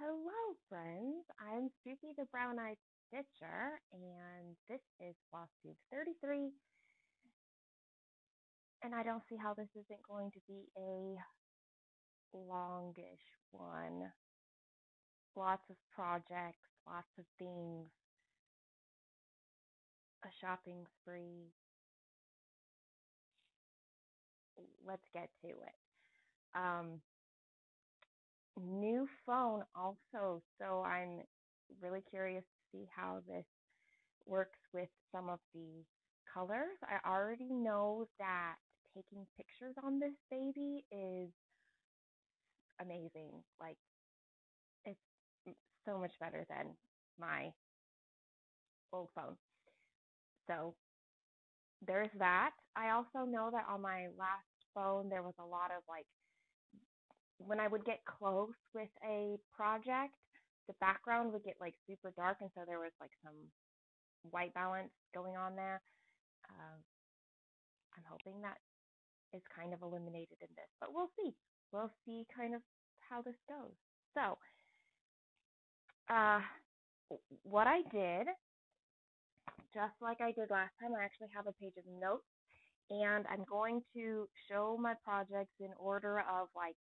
Hello, friends. I'm Susie the Brown-Eyed Stitcher, and this is Flosstube 33. And I don't see how this isn't going to be a longish one. Lots of projects, lots of things, a shopping spree. Let's get to it. New phone also, so I'm really curious to see how this works with some of the colors. I already know that taking pictures on this baby is amazing. Like, it's so much better than my old phone. So there's that. I also know that on my last phone, there was a lot of like, when I would get close with a project, the background would get like super dark, and so there was like some white balance going on there. Um, I'm hoping that is kind of eliminated in this, but we'll see. We'll see kind of how this goes. So, uh, what I did, just like I did last time, I actually have a page of notes, and I'm going to show my projects in order of like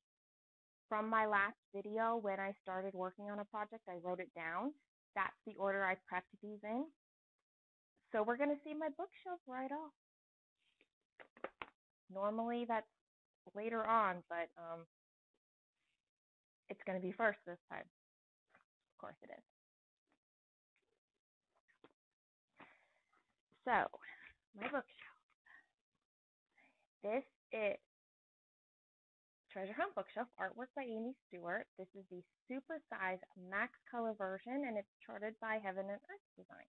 from my last video when I started working on a project. I wrote it down. That's the order I prepped these in. So we're going to see my bookshelf right off. Normally that's later on, but it's going to be first this time. Of course it is. So, my bookshelf. This is Treasure Hunt Bookshelf, artwork by Amy Stewart. This is the super size max color version, and it's charted by Heaven and Earth Design.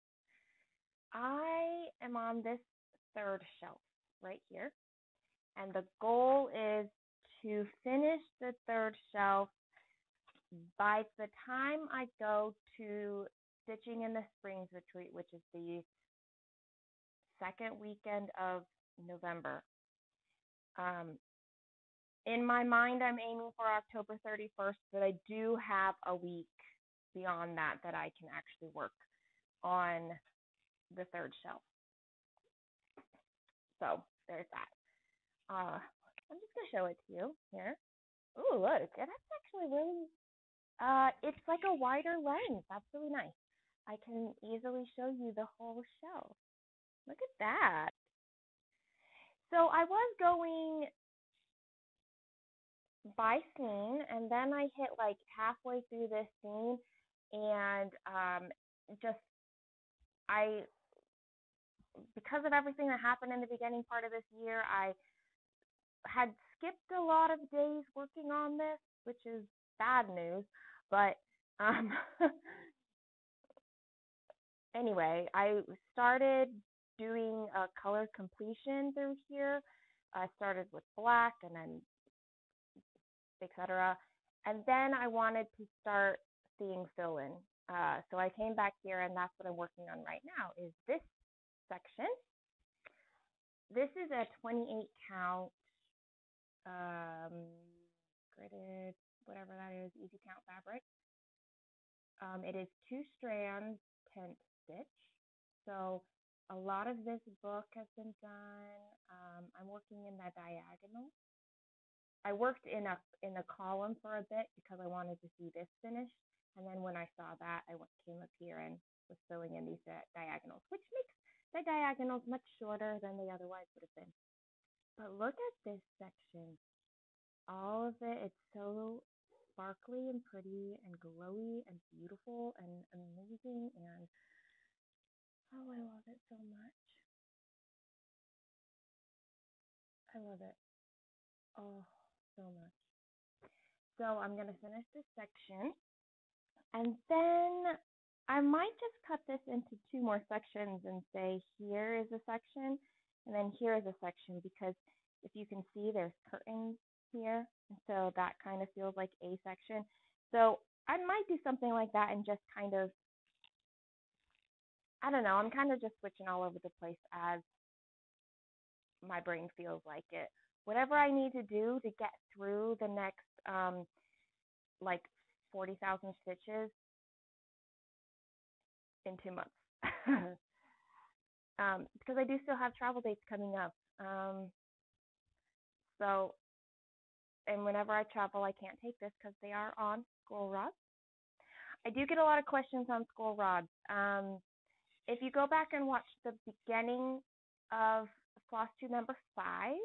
I am on this third shelf right here, and the goal is to finish the third shelf by the time I go to Stitching in the Springs Retreat, which is the second weekend of November. In my mind, I'm aiming for October 31st, but I do have a week beyond that I can actually work on the third shelf. So there's that. I'm just going to show it to you here. Ooh, look, that's actually really, it's like a wider lens. That's really nice. I can easily show you the whole shelf. Look at that. So I was going by scene, and then I hit like halfway through this scene, and because of everything that happened in the beginning part of this year, I had skipped a lot of days working on this, which is bad news. But anyway, I started doing a color completion through here. I started with black and then etc. And then I wanted to start seeing fill-in. So I came back here, and that's what I'm working on right now, is this section. This is a 28 count gridded, whatever that is, easy count fabric. It is 2 strands, tent stitch. So a lot of this book has been done. I'm working in that diagonal. I worked in a column for a bit because I wanted to see this finished, and then when I saw that, I came up here and was filling in these diagonals, which makes the diagonals much shorter than they otherwise would have been. But look at this section. All of it, it's so sparkly and pretty and glowy and beautiful and amazing, and oh, I love it so much. I love it. Oh, so much. So I'm going to finish this section, and then I might just cut this into 2 more sections and say here is a section, and then here is a section, because if you can see, there's curtains here, and so that kind of feels like a section. So I might do something like that and just kind of, I don't know, I'm kind of just switching all over the place as my brain feels like it. Whatever I need to do to get through the next like 40,000 stitches in 2 months. Because I do still have travel dates coming up. So, and whenever I travel, I can't take this because they are on school rods. I do get a lot of questions on school rods. If you go back and watch the beginning of Flosstube number 5,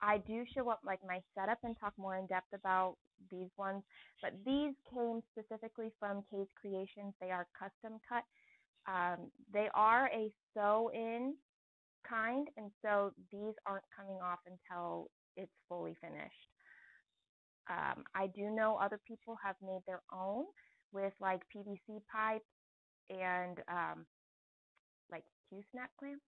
I do show up like my setup and talk more in depth about these ones. But these came specifically from Kay's Creations. They are custom cut. They are a sew-in kind, and so these aren't coming off until it's fully finished. I do know other people have made their own with like PVC pipe and like Q-snap clamps.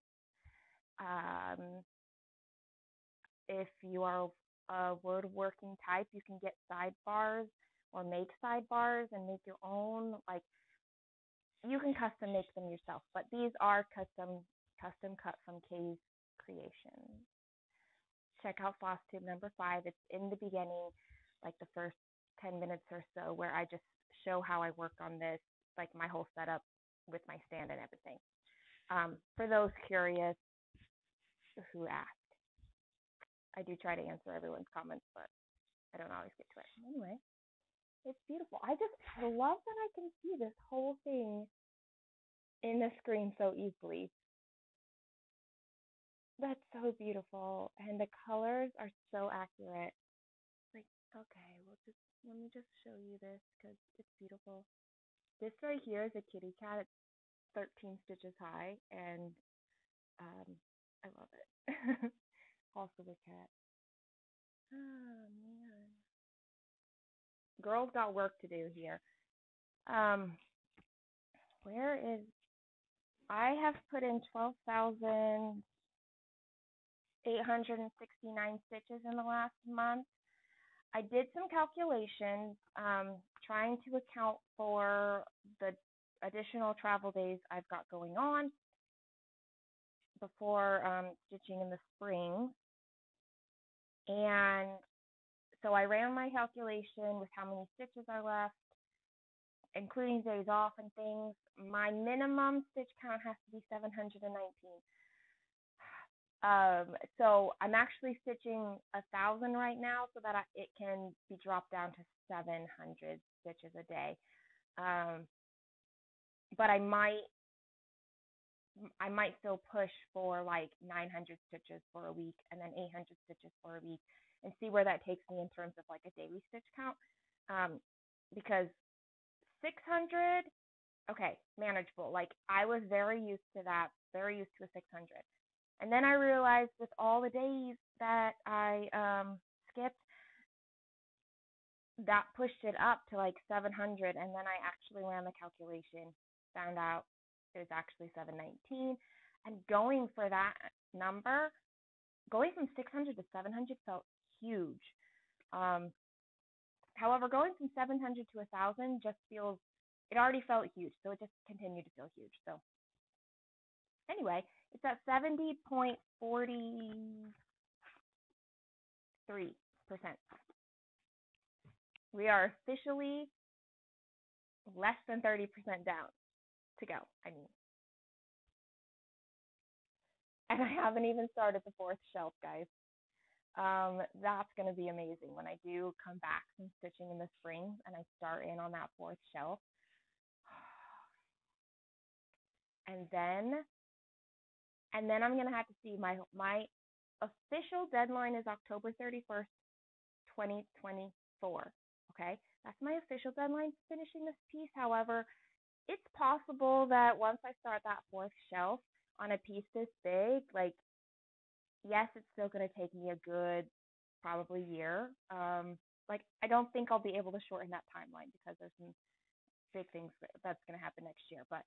If you are a woodworking type, you can get sidebars or make sidebars and make your own. Like, you can custom make them yourself, but these are custom cut from Kay's Creations. Check out Flosstube number 5. It's in the beginning, like the first 10 minutes or so, where I just show how I work on this, like my whole setup with my stand and everything. For those curious who asked, I do try to answer everyone's comments, but I don't always get to it. Anyway, it's beautiful. I love that I can see this whole thing in the screen so easily. That's so beautiful, and the colors are so accurate. Like, okay, let me just show you this because it's beautiful. This right here is a kitty cat. It's 13 stitches high, and I love it. Also the cat. Oh man, girls got work to do here. Where is? I have put in 12,869 stitches in the last month. I did some calculations, trying to account for the additional travel days I've got going on before stitching in the spring. And so I ran my calculation with how many stitches are left, including days off and things. My minimum stitch count has to be 719. So I'm actually stitching 1,000 right now so that it can be dropped down to 700 stitches a day. But I might still push for like 900 stitches for a week and then 800 stitches for a week and see where that takes me in terms of like a daily stitch count. Because 600, okay, manageable. Like, I was very used to that, very used to a 600. And then I realized with all the days that I skipped, that pushed it up to like 700. And then I actually ran the calculation, found out it was actually 719. And going for that number, going from 600 to 700 felt huge. However, going from 700 to 1,000 just feels, it already felt huge, so it just continued to feel huge. So anyway, it's at 70.43%. We are officially less than 30% down to go, I mean. And I haven't even started the 4th shelf, guys. That's going to be amazing when I do come back from stitching in the spring and I start in on that 4th shelf. And then I'm going to have to see my official deadline is October 31st, 2024. Okay? That's my official deadline for finishing this piece. However, it's possible that once I start that 4th shelf on a piece this big, like, yes, it's still going to take me a good probably year. Like, I don't think I'll be able to shorten that timeline because there's some big things that's going to happen next year. But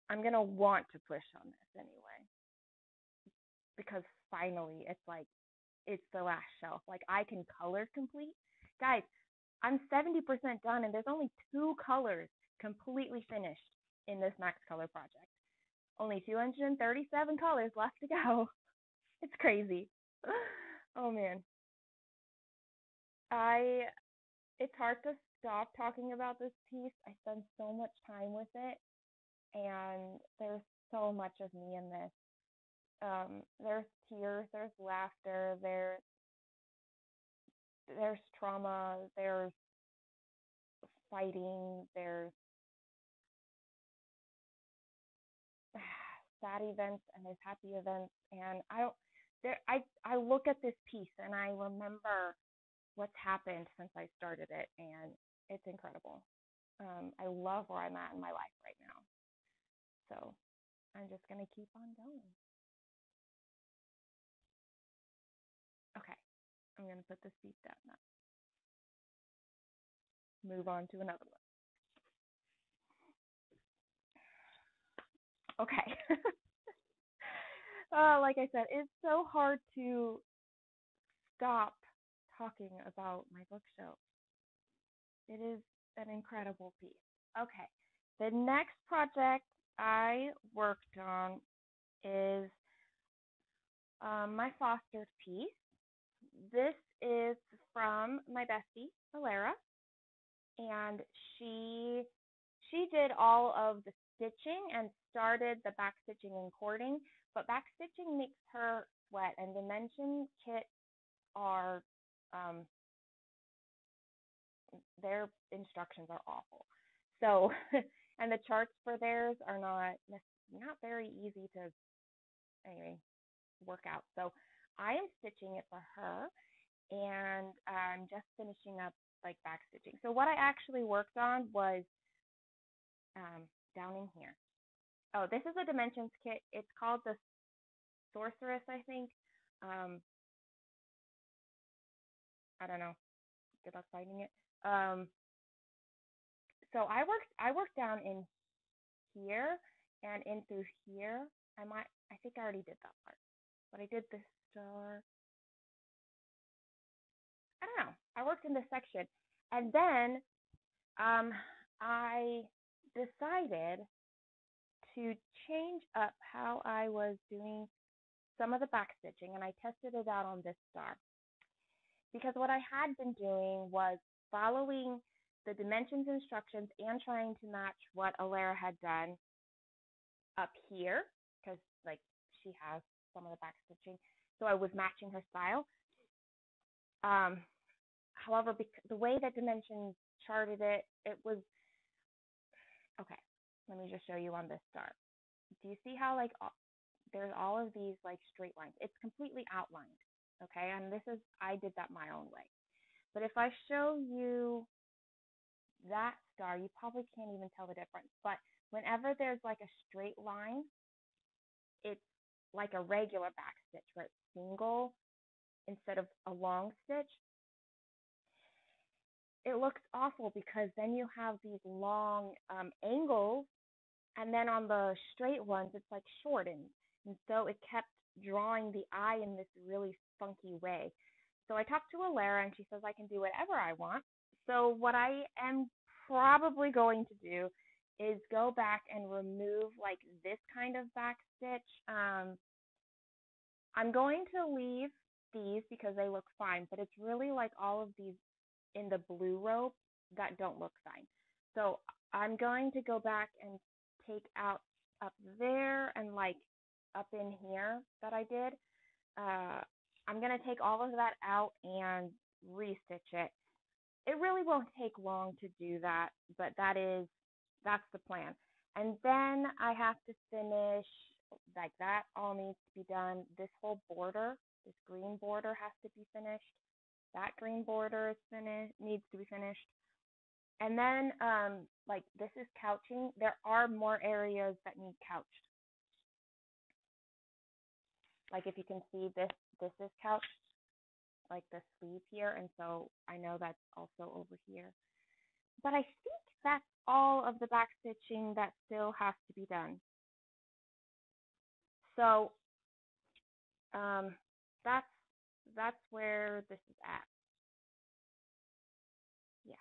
I'm going to want to push on this anyway, because finally it's like, it's the last shelf. Like, I can color complete. Guys, I'm 70% done and there's only 2 colors completely finished in this Max Color project. Only 237 colors left to go. It's crazy. Oh man. I it's hard to stop talking about this piece. I spend so much time with it, and there's so much of me in this. There's tears, there's laughter, there's trauma, there's fighting, there's sad events, and there's happy events, and I look at this piece and I remember what's happened since I started it, and it's incredible. I love where I'm at in my life right now, so I'm just gonna keep on going. Okay, I'm gonna put this piece down now. Move on to another one. Okay. Like I said, it's so hard to stop talking about my bookshelf. It is an incredible piece. Okay, the next project I worked on is my fostered piece. This is from my bestie, Alara, and she did all of the stitching and started the back stitching and cording, but back stitching makes her sweat, and dimension kits are um, their instructions are awful. So, and the charts for theirs are not very easy to anyway work out. So, I am stitching it for her, and I'm just finishing up like back stitching. So, what I actually worked on was um, down in here. Oh, this is a dimensions kit. It's called the Sorceress, I think. Um, I don't know. Good luck finding it. Um, so I worked down in here and in through here. I think I already did that part, but I did the star. I don't know. I worked in this section, and then I decided to change up how I was doing some of the back stitching, and I tested it out on this star because what I had been doing was following the dimensions instructions and trying to match what Alara had done up here because like she has some of the back stitching, so I was matching her style. Um, However, the way that dimensions charted it, it was okay. Let me just show you on this star. Do you see how like there's all of these like straight lines? It's completely outlined, okay? And I did that my own way. But if I show you that star, you probably can't even tell the difference. But whenever there's like a straight line, it's like a regular back stitch where it's single instead of a long stitch. It looks awful because then you have these long angles, and then on the straight ones, it's like shortened. And so it kept drawing the eye in this really funky way. So I talked to Alara, and she says I can do whatever I want. So what I am probably going to do is go back and remove like this kind of back stitch. I'm going to leave these because they look fine, but it's really like all of these in the blue rope that don't look fine. So I'm going to go back and take out up there and like up in here that I did. I'm going to take all of that out and restitch it. It really won't take long to do that, but that's the plan. And then I have to finish like that all needs to be done. This whole border, this green border has to be finished. That green border is finished, needs to be finished. And then like this is couching. There are more areas that need couched. Like if you can see this is couched, like the sleeve here, and so I know that's also over here. But I think that's all of the back stitching that still has to be done. So um, that's that's where this is at. Yeah.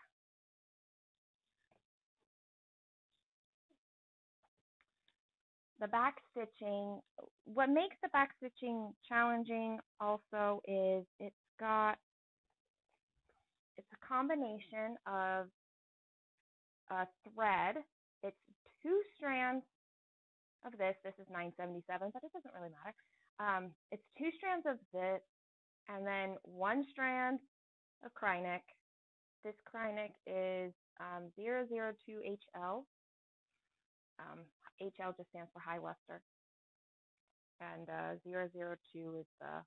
The back stitching, what makes the back stitching challenging also is it's got combination of a thread. It's 2 strands of this. This is 977, but it doesn't really matter. It's 2 strands of this, and then 1 strand of Krynic. This Krynic is 002HL. HL just stands for high luster, and 002 is the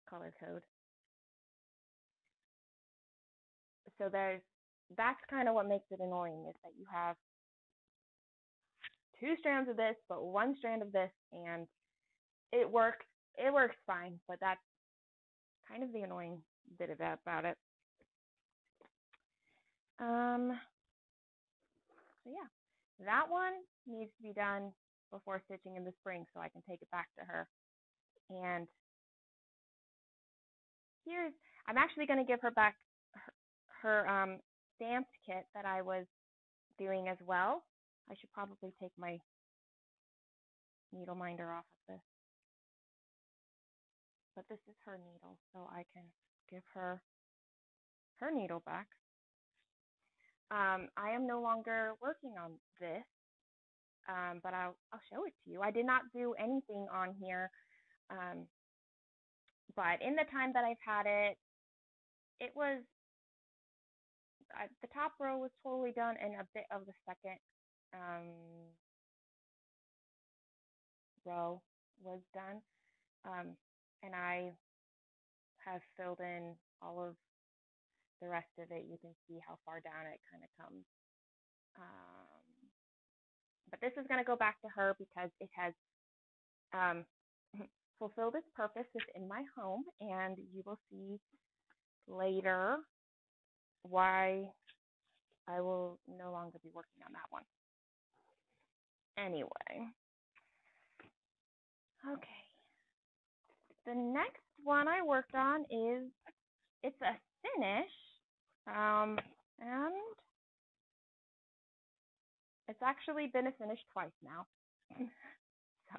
color code. So that's kind of what makes it annoying, is that you have 2 strands of this, but 1 strand of this, and it works. It works fine, but that's kind of the annoying bit about it. So yeah, that one needs to be done before stitching in the spring, so I can take it back to her. And I'm actually going to give her back her stamped kit that I was doing as well. I should probably take my needle minder off of this. But this is her needle, so I can give her her needle back. I am no longer working on this, but I'll show it to you. I did not do anything on here, but in the time that I've had it, it was, the top row was totally done, and a bit of the second row was done, and I have filled in all of the rest of it. You can see how far down it kind of comes. But this is going to go back to her because it has fulfilled its purpose within my home, and you will see later why I will no longer be working on that one. Anyway, okay. The next one I worked on it's a finish, and it's actually been a finish twice now. So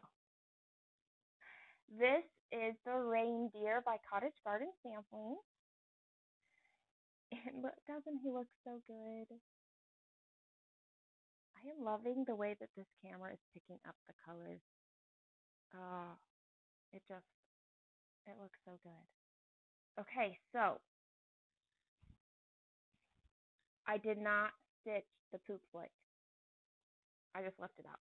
this is the Reindeer by Cottage Garden Sampling. And look, doesn't he look so good? I am loving the way that this camera is picking up the colors. Oh, it looks so good. Okay, so I did not stitch the poop flick. I just left it out.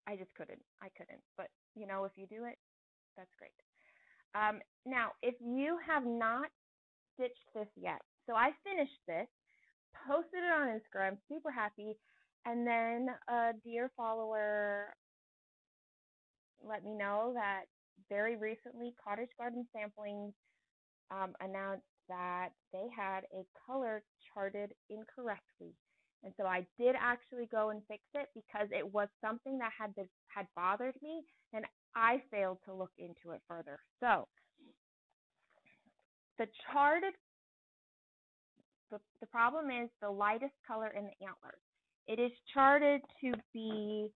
I just couldn't. I couldn't. But, you know, if you do it, that's great. Now, if you have not stitched this yet, so I finished this, posted it on Instagram, super happy, and then a dear follower let me know that very recently Cottage Garden Sampling announced that they had a color charted incorrectly. And so I did actually go and fix it because it was something that had bothered me, and I failed to look into it further. So the problem is the lightest color in the antlers. It is charted to be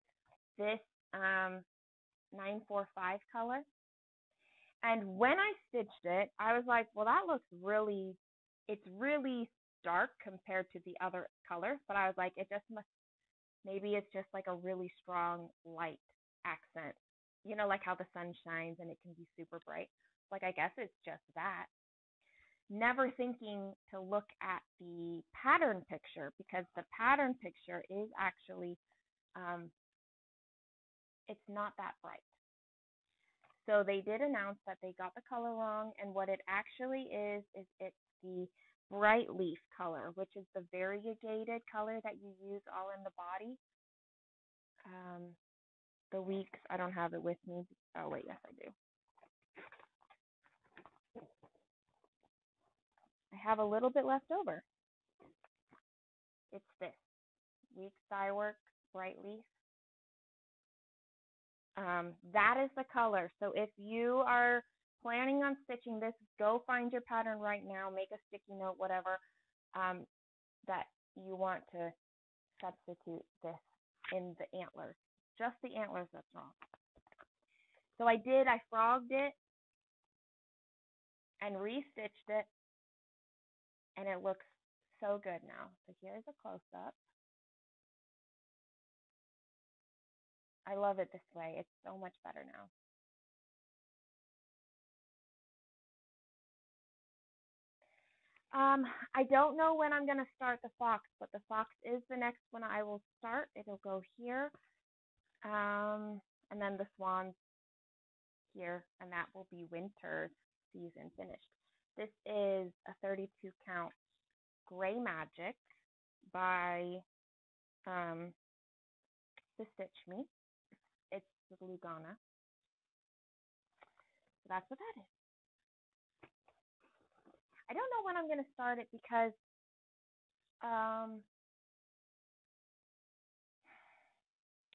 this 945 color. And when I stitched it, I was like, well, that looks it's really dark compared to the other colors. But I was like, maybe it's just like a really strong light accent. You know, like how the sun shines and it can be super bright. Like, I guess it's just that. Never thinking to look at the pattern picture, because the pattern picture is actually, it's not that bright. So they did announce that they got the color wrong, and what it actually is it's the bright leaf color, which is the variegated color that you use all in the body. The weeks, I don't have it with me. Oh, wait, yes, I do. I have a little bit left over. It's this Weeks Dye Works Bright Leaf. That is the color. So if you are planning on stitching this, go find your pattern right now, make a sticky note, whatever, that you want to substitute this in the antlers. Just the antlers that's wrong. So I frogged it, and restitched it, and it looks so good now. So here's a close-up. I love it this way. It's so much better now. I don't know when I'm going to start the fox, but the fox is the next one I will start. It'll go here. And then the swans here, and that will be winter season finished. This is a 32 count Gray Magic by the Stitch Me. It's the Lugana. So that's what that is. I don't know when I'm going to start it because I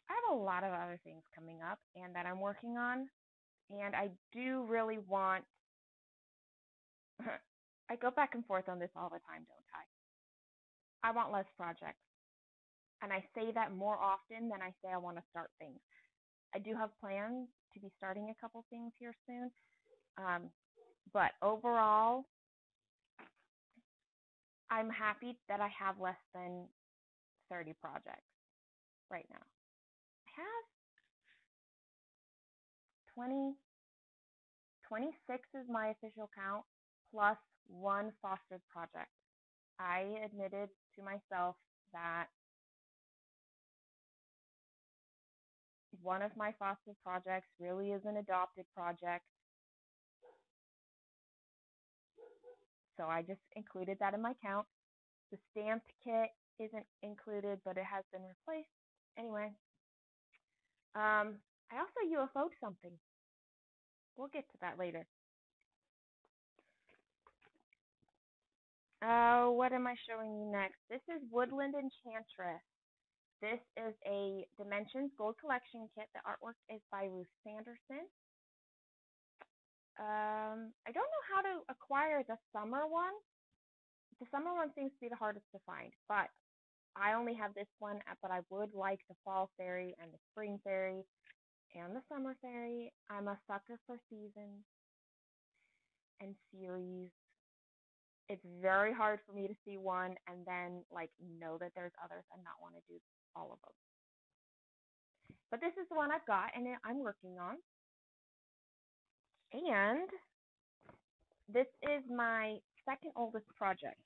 have a lot of other things coming up and that I'm working on. And I do really want, I go back and forth on this all the time, don't I? I want less projects. And I say that more often than I say I want to start things. I do have plans to be starting a couple things here soon. But overall, I'm happy that I have less than 30 projects right now. I have 26 is my official count, plus one fostered project. I admitted to myself that one of my fostered projects really is an adopted project. So I just included that in my count. The stamped kit isn't included, but it has been replaced. Anyway, I also UFO'd something. We'll get to that later. What am I showing you next? This is Woodland Enchantress. This is a Dimensions Gold Collection kit. The artwork is by Ruth Sanderson. I don't know how to acquire the summer one. The summer one seems to be the hardest to find, but I only have this one, but I would like the fall fairy and the spring fairy and the summer fairy. I'm a sucker for seasons and series. It's very hard for me to see one and then know that there's others and not want to do all of them. But this is the one I've got and I'm working on. And this is my second oldest project.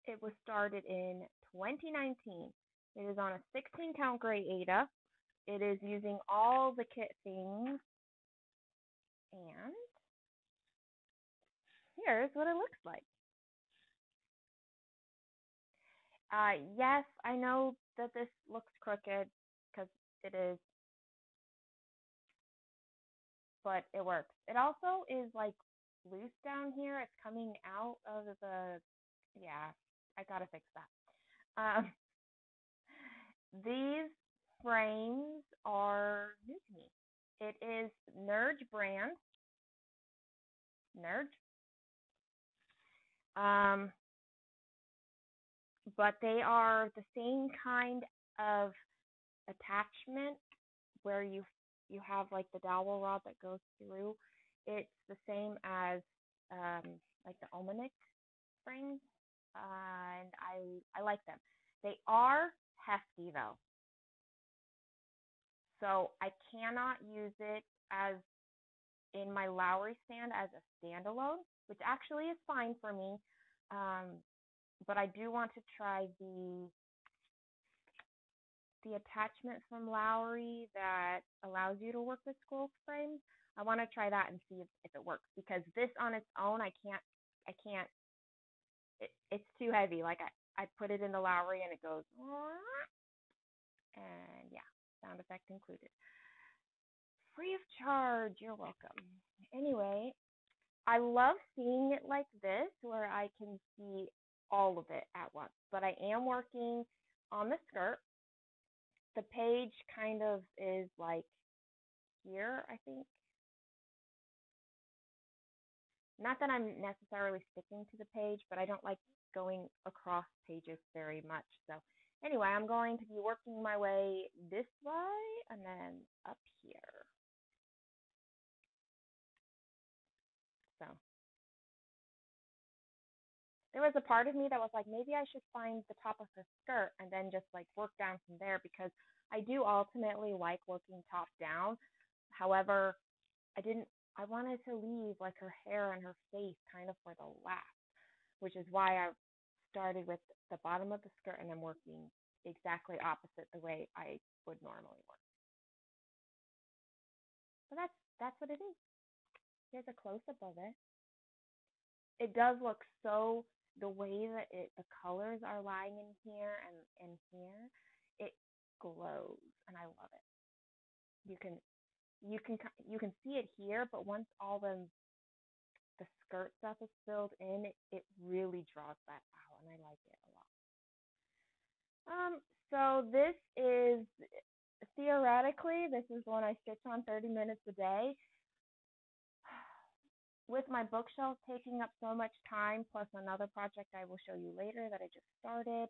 It was started in 2019. It is on a 16 count Gray Ada. It is using all the kit things. And here's what it looks like. Yes, I know that this looks crooked because it is, but it works. It also is loose down here. It's coming out of the, yeah, I gotta fix that. These frames are new to me. It is Nerge brand. Nerge. But they are the same kind of attachment where you have the dowel rod that goes through. It's the same as the Omanic frames, and I like them. They are hefty though, so I cannot use it as in my Lowry stand as a standalone, which actually is fine for me. But I do want to try the attachment from Lowry that allows you to work with scroll frames. I want to try that and see if it works, because this on its own, I can't, it's too heavy. I put it in the Lowry and it goes, and yeah, sound effect included. Free of charge, you're welcome. Anyway, I love seeing it like this where I can see all of it at once, but I am working on the skirt. The page kind of is here, I think. Not that I'm necessarily sticking to the page, but I don't like going across pages very much. So anyway, I'm going to be working my way this way and then up here. there was a part of me that was like, maybe I should find the top of her skirt and then just like work down from there, because I do ultimately like working top down. However, I didn't, I wanted to leave like her hair and her face kind of for the last, which is why I started with the bottom of the skirt and I'm working exactly opposite the way I would normally work. So that's what it is. Here's a close up of it. It does look so, the way that the colors are lying in here and here, it glows and I love it. You can you can you can see it here, but once all the skirt stuff is filled in, it really draws that out, and I like it a lot. So this is, theoretically, this is one I stitch on 30 minutes a day. With my bookshelf taking up so much time, plus another project I will show you later that I just started,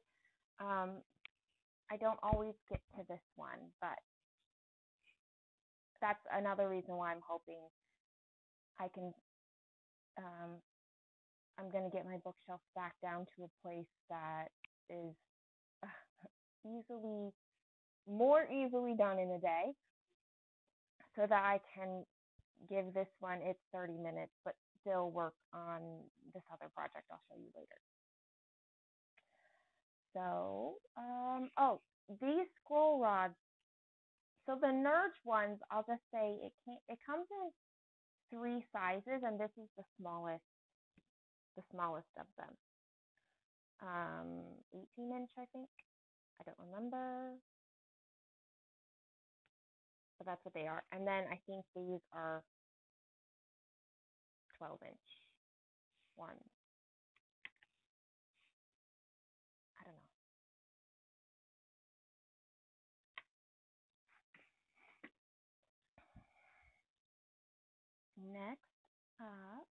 I don't always get to this one, but that's another reason why I'm hoping I can, I'm going to get my bookshelf back down to a place that is easily, more easily done in a day, so that I can give this one its 30 minutes, but still work on this other project I'll show you later. So, oh, these scroll rods. So the Nurge ones, I'll just say it comes in 3 sizes, and this is the smallest of them. 18-inch, I think. I don't remember, but that's what they are. And then I think these are 12-inch ones. I don't know. Next up,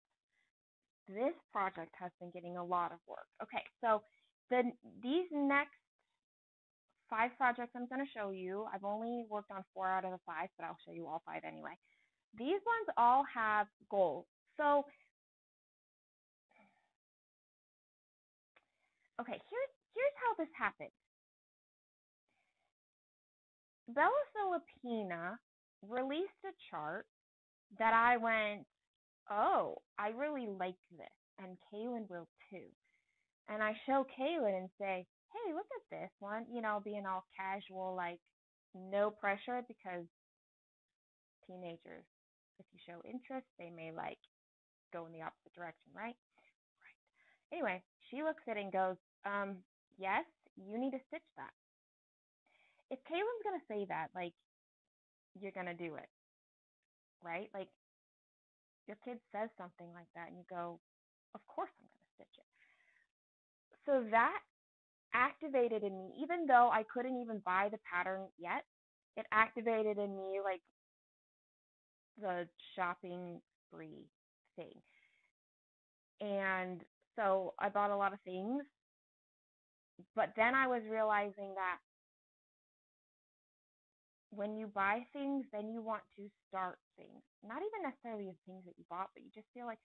this project has been getting a lot of work. Okay, so these next 5 projects I'm going to show you, I've only worked on 4 out of the 5, but I'll show you all 5 anyway. These ones all have goals. So, okay, here's how this happened. Bella Filipina released a chart that I went, oh, I really like this, and Kaylin will too. And I show Kaylin and say, hey, look at this one, being all casual, like no pressure, because teenagers, if you show interest, they may like go in the opposite direction, right? Right. Anyway, she looks at it and goes, yes, you need to stitch that. If Kaylin's gonna say that, like, you're gonna do it, right? Like, your kid says something like that, and you go, of course I'm gonna stitch it. So that activated in me, even though I couldn't even buy the pattern yet, it activated in me like the shopping spree thing. And so I bought a lot of things, but then I was realizing that when you buy things, then you want to start things. Not even necessarily the things that you bought, but you just feel like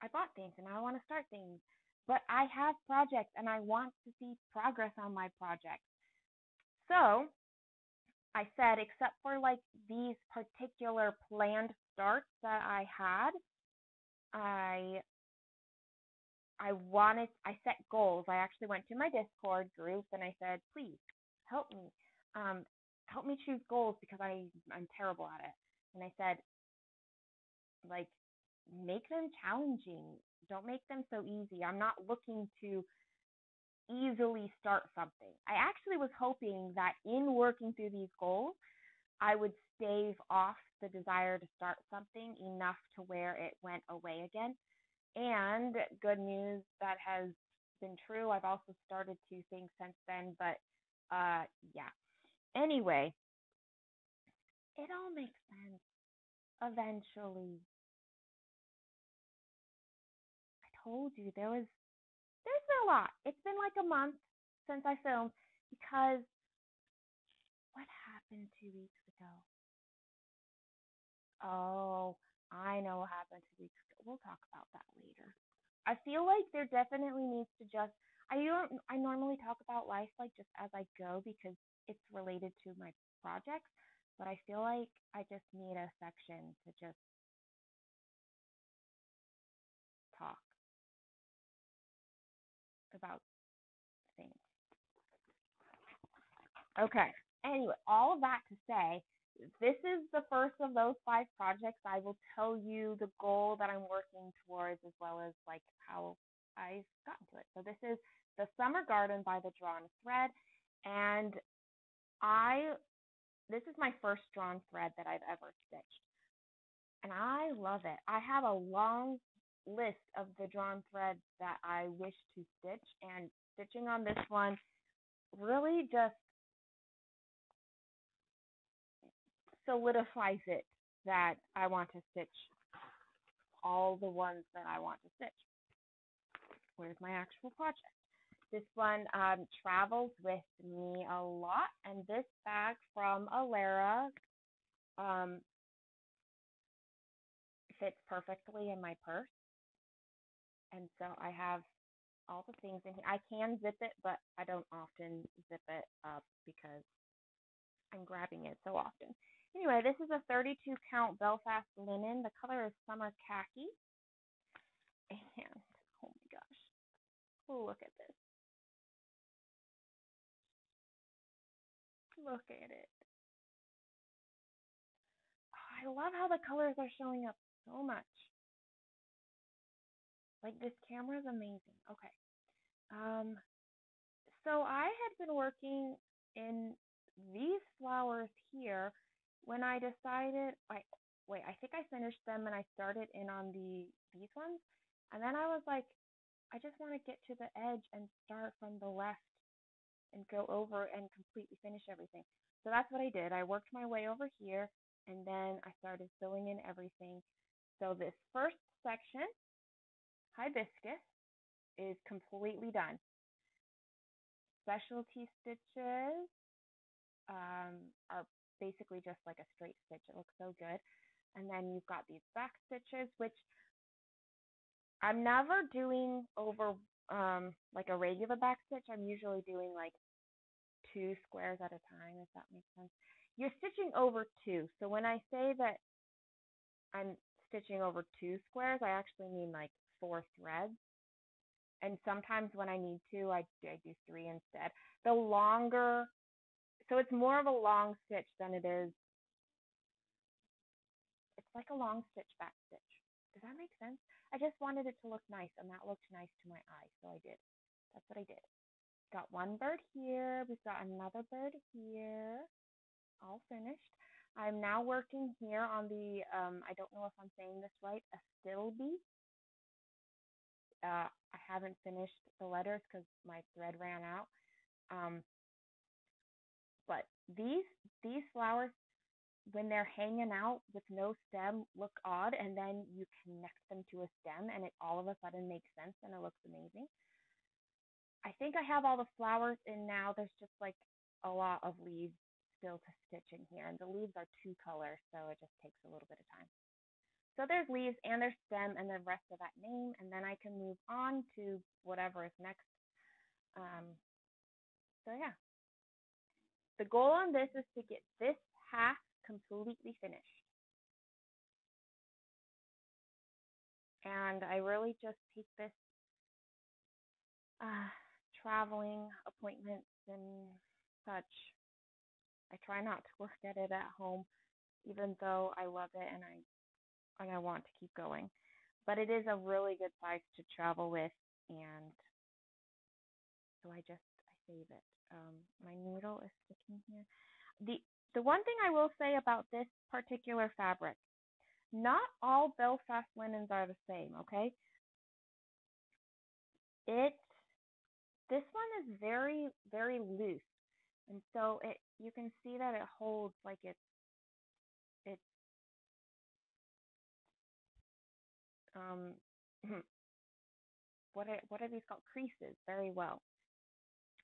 I bought things and I want to start things. But I have projects and I want to see progress on my projects. So I said, except for like these particular planned starts that I had, I set goals. I actually went to my Discord group and I said, please help me. Help me choose goals because I'm terrible at it. And I said, like, make them challenging. Don't make them so easy. I'm not looking to easily start something. I actually was hoping that in working through these goals, I would stave off the desire to start something enough to where it went away again. And good news, that has been true. I've also started 2 things since then, but yeah. Anyway, it all makes sense eventually. I told you there's been a lot. It's been like a month since I filmed, because what happened 2 weeks ago? Oh, I know what happened 2 weeks ago. We'll talk about that later. I feel like there definitely needs to just I normally talk about life like just as I go because it's related to my projects, but I feel like I just need a section to just talk about things. Okay. Anyway, all of that to say, this is the first of those 5 projects. I will tell you the goal that I'm working towards as well as like how I've gotten to it. So this is the Summer Garden by the Drawn Thread, and I this is my first drawn thread that I've ever stitched, and I love it. I have a long list of the drawn threads that I wish to stitch, and stitching on this one really just solidifies it that I want to stitch all the ones that I want to stitch. Where's my actual project? This one travels with me a lot, and this bag from Alara um, fits perfectly in my purse. And so I have all the things in here. I can zip it, but I don't often zip it up because I'm grabbing it so often. Anyway, this is a 32 count Belfast linen. The color is summer khaki. And oh my gosh, oh, look at this. Look at it. Oh, I love how the colors are showing up so much. Like this camera is amazing. Okay. Um, so I had been working in these flowers here when I decided I think I finished them and I started in on these ones, and then I was like, I just want to get to the edge and start from the left and go over and completely finish everything. So that's what I did. I worked my way over here and then I started filling in everything. So this first section, hibiscus, is completely done. Specialty stitches are basically just like a straight stitch. It looks so good. And then you've got these back stitches, which I'm never doing over like a regular back stitch. I'm usually doing like 2 squares at a time, if that makes sense. You're stitching over 2. So when I say that I'm stitching over 2 squares, I actually mean like 4 threads. And sometimes when I need to, I do 3 instead. The longer, so it's more of a long stitch than it is. It's like a long stitch back stitch. Does that make sense? I just wanted it to look nice, and that looked nice to my eye, so I did. That's what I did. Got one bird here. We've got another bird here. All finished. I'm now working here on the, I don't know if I'm saying this right, a stilby. I haven't finished the letters because my thread ran out. But these flowers, when they're hanging out with no stem, look odd, and then you connect them to a stem, and it all of a sudden makes sense, and it looks amazing. I think I have all the flowers in now. There's just like a lot of leaves still to stitch in here, and the leaves are 2 colors, so it just takes a little bit of time. So there's leaves and there's stem and the rest of that name, and then I can move on to whatever is next. So yeah, the goal on this is to get this half completely finished. And I really just take this traveling appointments and such. I try not to work at it at home, even though I love it and I want to keep going. But it is a really good size to travel with, and so I save it. My needle is sticking here. The one thing I will say about this particular fabric, not all Belfast linens are the same, okay? This one is very, very loose. And so you can see that it holds like it's what are these called? Creases very well.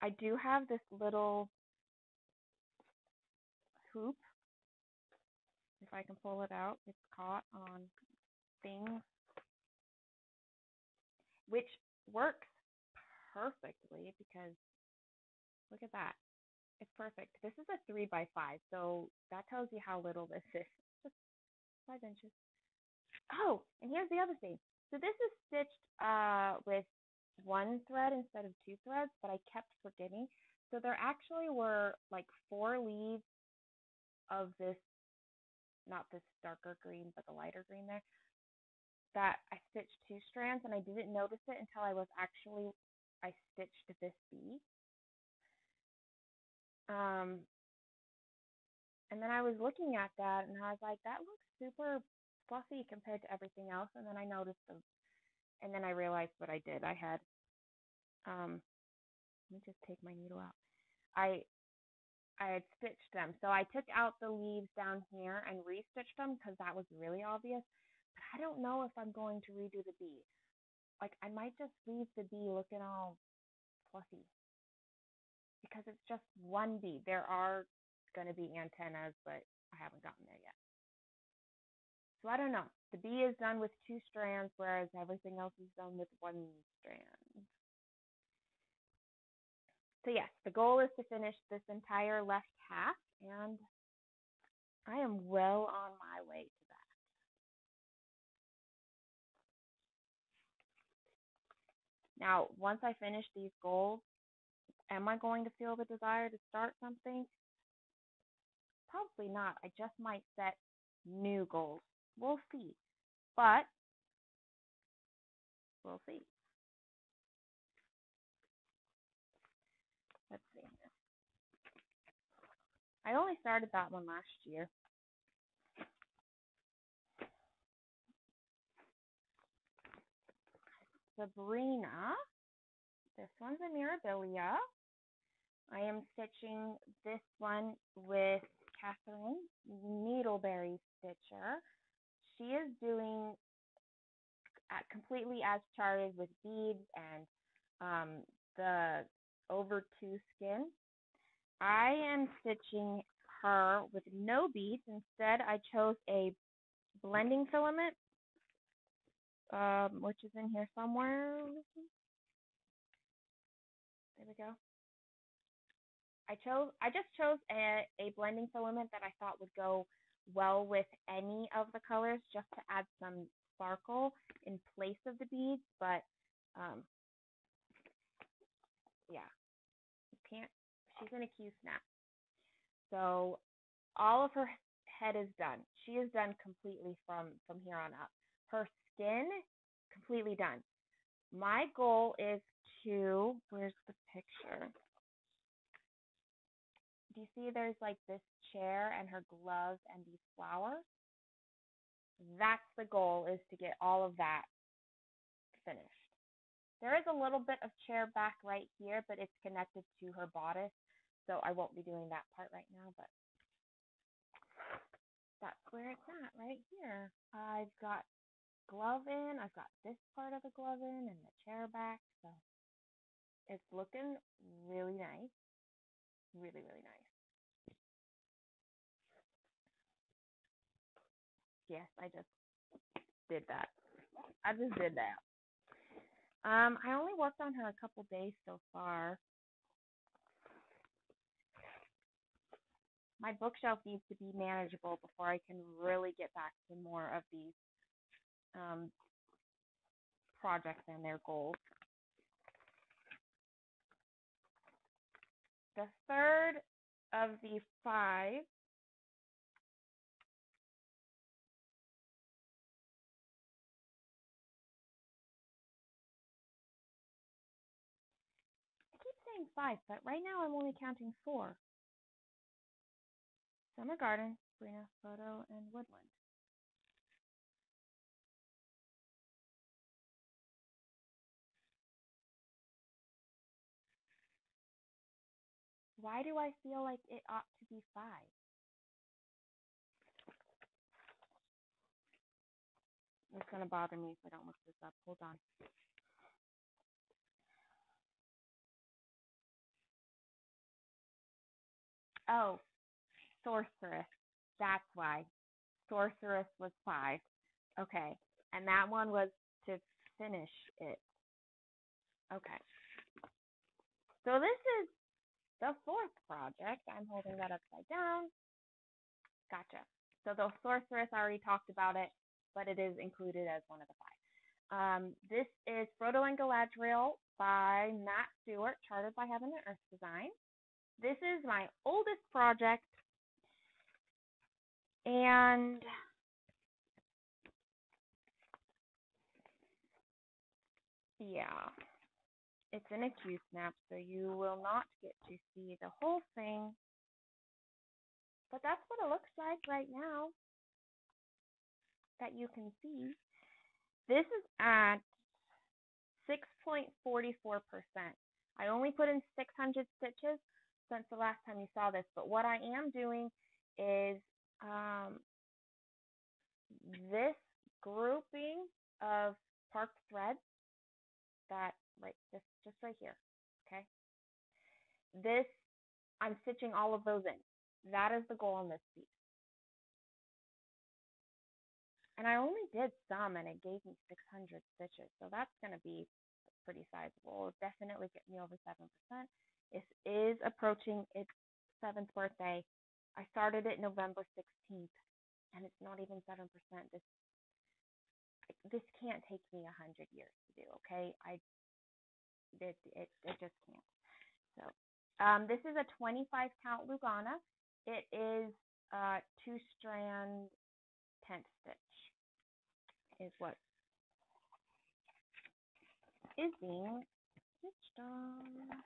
I do have this little hoop. If I can pull it out, it's caught on things. which works perfectly because look at that. It's perfect. This is a 3x5, so that tells you how little this is. Just 5 inches. Oh, and here's the other thing. So this is stitched with one thread instead of two threads, but I kept forgetting. So there actually were like 4 leaves of this, not this darker green, but the lighter green there, that I stitched 2 strands, and I didn't notice it until I stitched this bee. And then I was looking at that, and I was like, that looks super fluffy compared to everything else. And then I noticed and then I realized what I did. I had, let me just take my needle out. I had stitched them. So I took out the leaves down here and restitched them because that was really obvious. But I don't know if I'm going to redo the bee. Like, I might just leave the bee looking all fluffy because it's just one bee. There are going to be antennas, but I haven't gotten there yet. So I don't know. The bee is done with 2 strands, whereas everything else is done with 1 strand. So yes, the goal is to finish this entire left half, and I am well on my way to that. Now, once I finish these goals, am I going to feel the desire to start something? Probably not. I just might set new goals. We'll see. But we'll see. Let's see. I only started that one last year. Sabrina. This one's a Mirabilia. I am stitching this one with Catherine Needleberry Stitcher. She is doing completely as charted with beads and the over 2 skin. I am stitching her with no beads. Instead, I chose a blending filament, which is in here somewhere. There we go. I just chose a blending filament that I thought would go well with any of the colors, just to add some sparkle in place of the beads. But yeah, you can't. She's in a Q snap. So all of her head is done. She is done completely from here on up. Her skin completely done. My goal is to, where's the picture? Do you see there's like this chair and her gloves and these flowers? That's the goal, is to get all of that finished. There is a little bit of chair back right here, but it's connected to her bodice, so I won't be doing that part right now, but that's where it's at, right here. I've got glove in, I've got this part of the glove in and the chair back, so it's looking really nice. Really, really nice. Yes, I just did that. I just did that. I only worked on her a couple days so far. My bookshelf needs to be manageable before I can really get back to more of these projects and their goals. The third of the 5 saying 5, but right now I'm only counting 4. Summer Garden, Sabrina, Photo, and Woodland. Why do I feel like it ought to be 5? It's going to bother me if I don't look this up. Hold on. Oh, Sorceress. That's why. Sorceress was 5. Okay. And that one was to finish it. Okay. So this is the fourth project. I'm holding that upside down. Gotcha. So the Sorceress, I already talked about it, but it is included as one of the five. This is Frodo and Galadriel by Matt Stewart, charted by Heaven and Earth Design. This is my oldest project, and yeah, it's in a Q-snap, so you will not get to see the whole thing, but that's what it looks like right now that you can see. This is at 6.44%. I only put in 600 stitches since the last time you saw this, but what I am doing is this grouping of parked threads that just right here, okay? This, I'm stitching all of those in. That is the goal on this piece. And I only did some, and it gave me 600 stitches, so that's going to be pretty sizable. It'll definitely get me over 7%. This is approaching its 7th birthday. I started it November 16th, and it's not even 7%. This can't take me 100 years to do, okay? It just can't. So this is a 25 count Lugana. It is 2-strand tent stitch is what is being stitched on.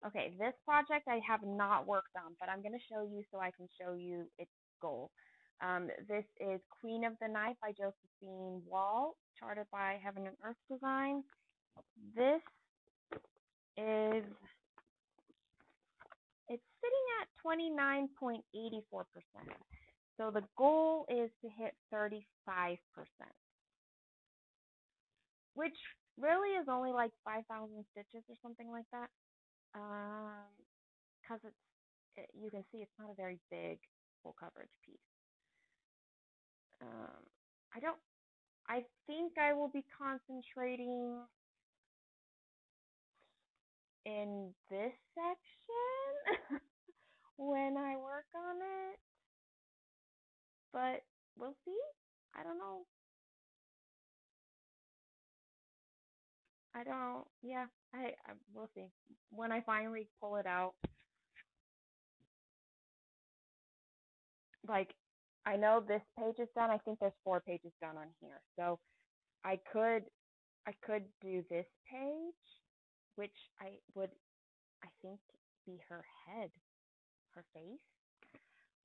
Okay, this project I have not worked on, but I'm going to show you so I can show you its goal. This is Queen of the Night by Josephine Wall, charted by Heaven and Earth Design. This is, it's sitting at 29.84%. So the goal is to hit 35%, which really is only like 5,000 stitches or something like that. Because you can see it's not a very big full coverage piece. I think I will be concentrating in this section when I work on it, but we'll see. I don't know. We'll see when I finally pull it out. Like, I know this page is done. I think there's 4 pages done on here. So I could do this page, which I think be her head, her face.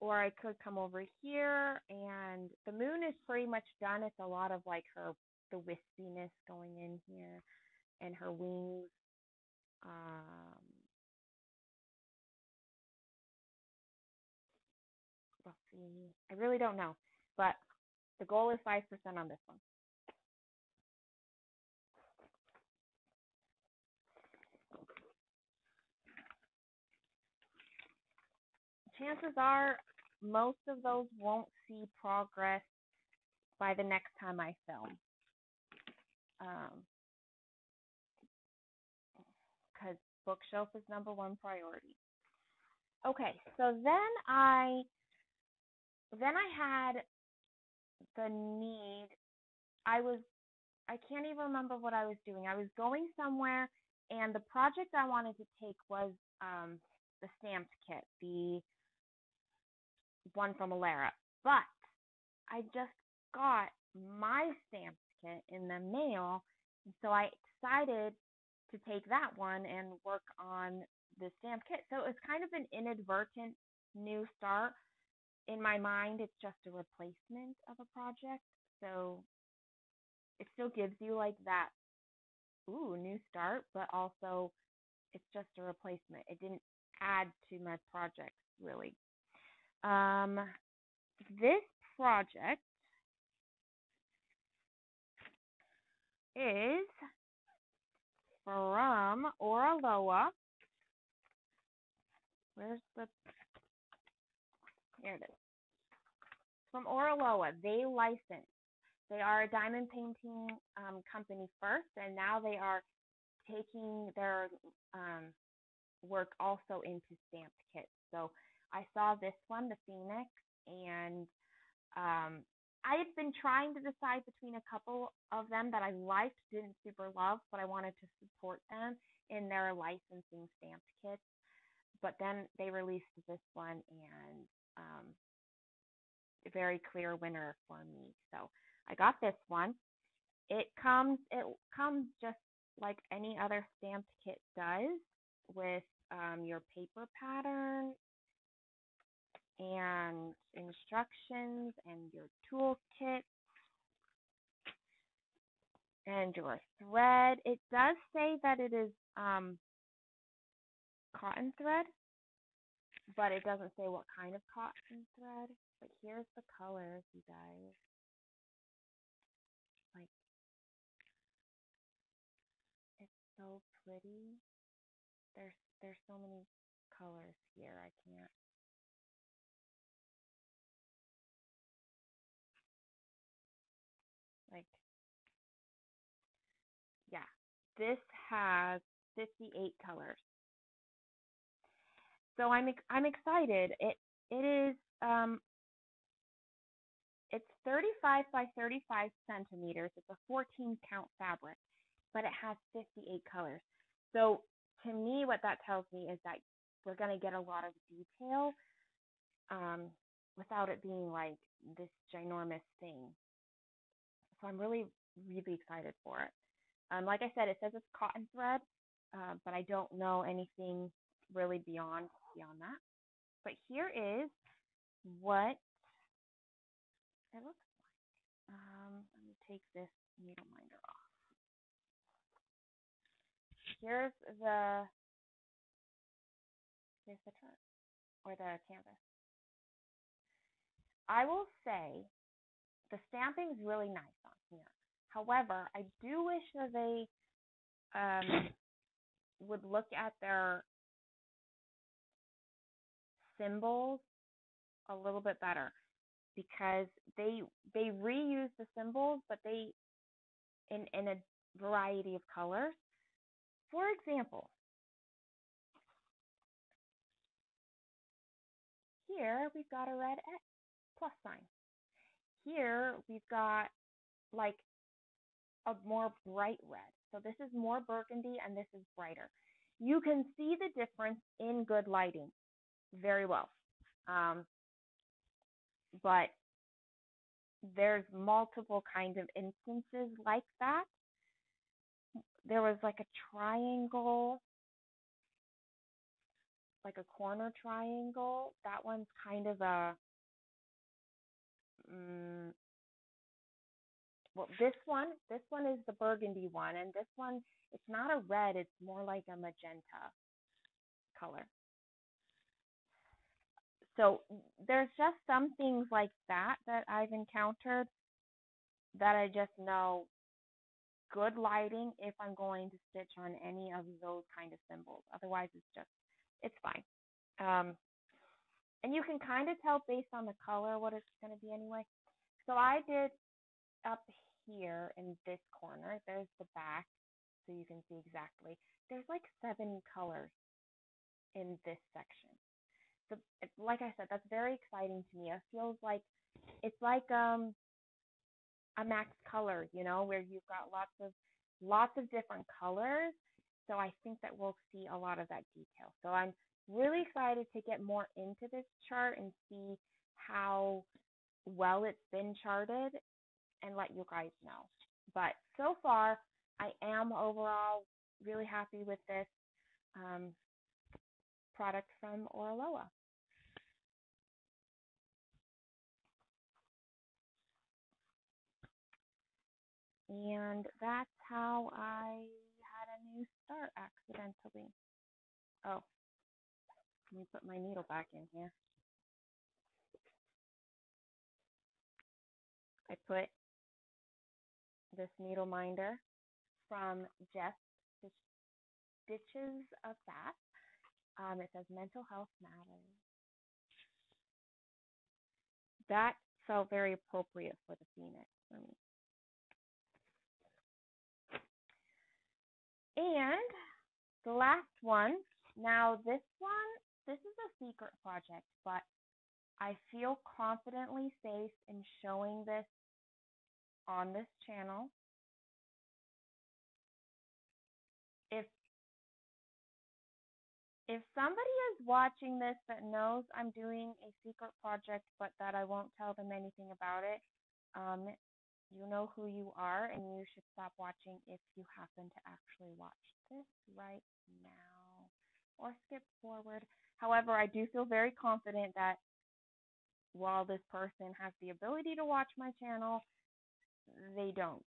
Or I could come over here, and the moon is pretty much done. It's a lot of like the wispiness going in here and her wings. Let's see. I really don't know, but the goal is 5% on this one. Chances are most of those won't see progress by the next time I film. Because bookshelf is #1 priority. Okay, so then I had the need. I can't even remember what I was doing. I was going somewhere, and the project I wanted to take was the stamped kit, the one from Alara. But I just got my stamped kit in the mail, so I decided to take that one and work on the stamp kit. So it's kind of an inadvertent new start. In my mind, it's just a replacement of a project. So it still gives you like that, new start, but also it's just a replacement. It didn't add to my project, really. This project is from Oraloa. Here it is. from Oraloa. They license. They are a diamond painting company first, and now they are taking their work also into stamped kits. So I saw this one, the Phoenix, and I had been trying to decide between a couple of them that I liked, didn't super love, but I wanted to support them in their licensing stamped kits. But then they released this one, and a very clear winner for me. So I got this one. It comes just like any other stamped kit does, with your paper pattern and instructions and your toolkit and your thread. It does say that it is cotton thread, but it doesn't say what kind of cotton thread. But here's the colors, you guys. Like, it's so pretty. There's so many colors here. I can't. Like, yeah. This has 58 colors. So I'm excited. It is it's 35 by 35 centimeters. It's a 14 count fabric, but it has 58 colors. So to me, what that tells me is that we're going to get a lot of detail without it being like this ginormous thing. So I'm really, really excited for it. Like I said, it says it's cotton thread, but I don't know anything really beyond that. But here is what it looks like. Let me take this needle minder off. Here's the chart or the canvas. I will say the stamping is really nice on here. However, I do wish that they would look at their symbols a little bit better, because they reuse the symbols, but they in a variety of colors. For example, here we've got a red plus sign. Here we've got like a more bright red. So this is more burgundy and this is brighter. You can see the difference in good lighting very well. But there's multiple kind of instances like that. There was like a triangle, like a corner triangle. That one's kind of a well, this one is the burgundy one, and this one, it's not a red, it's more like a magenta color. So there's just some things like that I've encountered that I just know good lighting if I'm going to stitch on any of those kind of symbols. Otherwise, it's fine. And you can kind of tell based on the color what it's going to be anyway. So I did up here in this corner, there's the back, so you can see exactly. There's like 7 colors in this section. So, like I said, that's very exciting to me. It feels like it's like a max color, where you've got lots of different colors. So I think that we'll see a lot of that detail. So I'm really excited to get more into this chart and see how well it's been charted and let you guys know. But so far, I am overall really happy with this product from Oraloa. And that's how I had a new start accidentally. Oh, let me put my needle back in here. I put this needle minder from Jess Stitches of That. It says mental health matters. That felt very appropriate for the Phoenix for me. And the last one, now this is a secret project, but I feel confidently safe in showing this on this channel. If somebody is watching this that knows I'm doing a secret project but that I won't tell them anything about it, you know who you are, and you should stop watching if you happen to actually watch this right now or skip forward. However, I do feel very confident that while this person has the ability to watch my channel, they don't.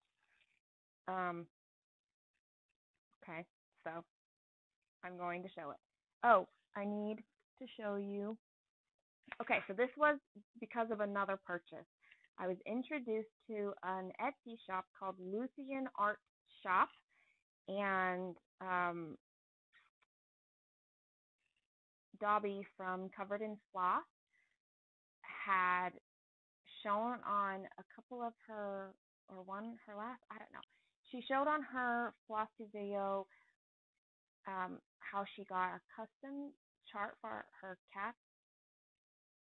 Okay, so I'm going to show it. Oh, I need to show you. Okay, so this was because of another purchase. I was introduced to an Etsy shop called Lucian Art Shop, and Dobby from Covered in Floss had shown on a couple of her, or her last, I don't know. She showed on her Flosstube video how she got a custom chart for her cat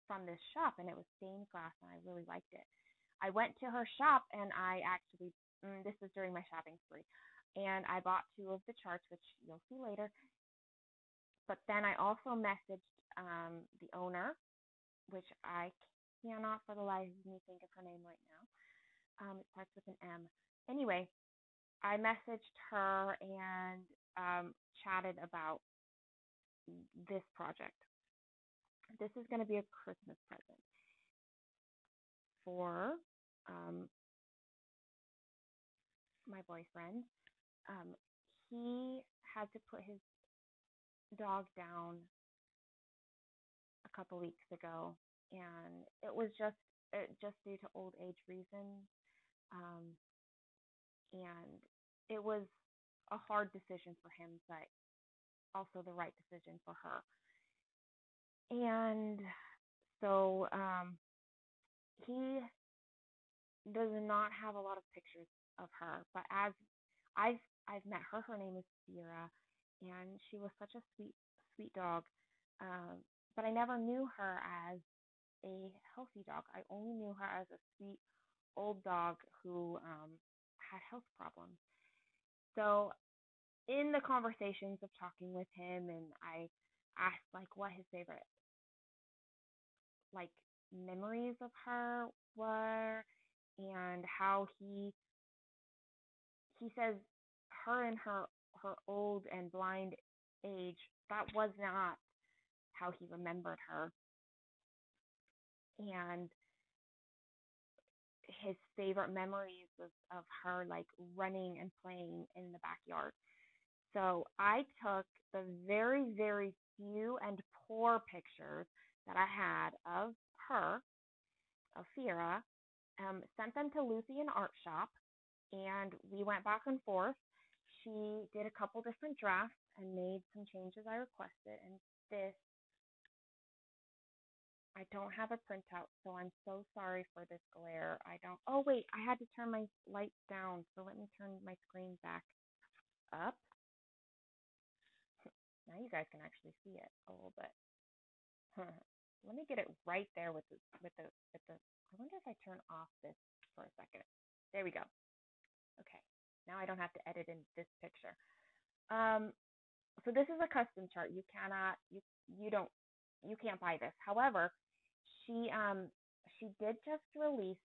from this shop, and it was stained glass, and I really liked it. I went to her shop, and I actually, this was during my shopping spree, and I bought 2 of the charts, which you'll see later. But then I also messaged the owner, which I cannot for the life of me think of her name right now. It starts with an M. Anyway, I messaged her and chatted about this project. This is going to be a Christmas present for my boyfriend. He had to put his dog down a couple weeks ago, and it was just due to old age reasons, and it was a hard decision for him, but also the right decision for her. And so he does not have a lot of pictures of her, but as I've met her, her name is Sierra, and she was such a sweet dog. But I never knew her as a healthy dog. I only knew her as a sweet old dog who had health problems. So in the conversations of talking with him, and I asked like what his favorite like memories of her were, and how he says her in her old and blind age, that was not how he remembered her. And his favorite memories was of her like running and playing in the backyard. So I took the very, very few and poor pictures that I had of her, of Sierra, sent them to Lucian Art Shop, and we went back and forth. She did a couple different drafts and made some changes I requested, and this, I don't have a printout, so I'm so sorry for this glare. Oh wait, I had to turn my lights down, so let me turn my screen back up. Now you guys can actually see it a little bit. Let me get it right there with the. I wonder if I turn off this for a second. There we go. Okay, now I don't have to edit in this picture. So this is a custom chart. You can't buy this. However, she did just release.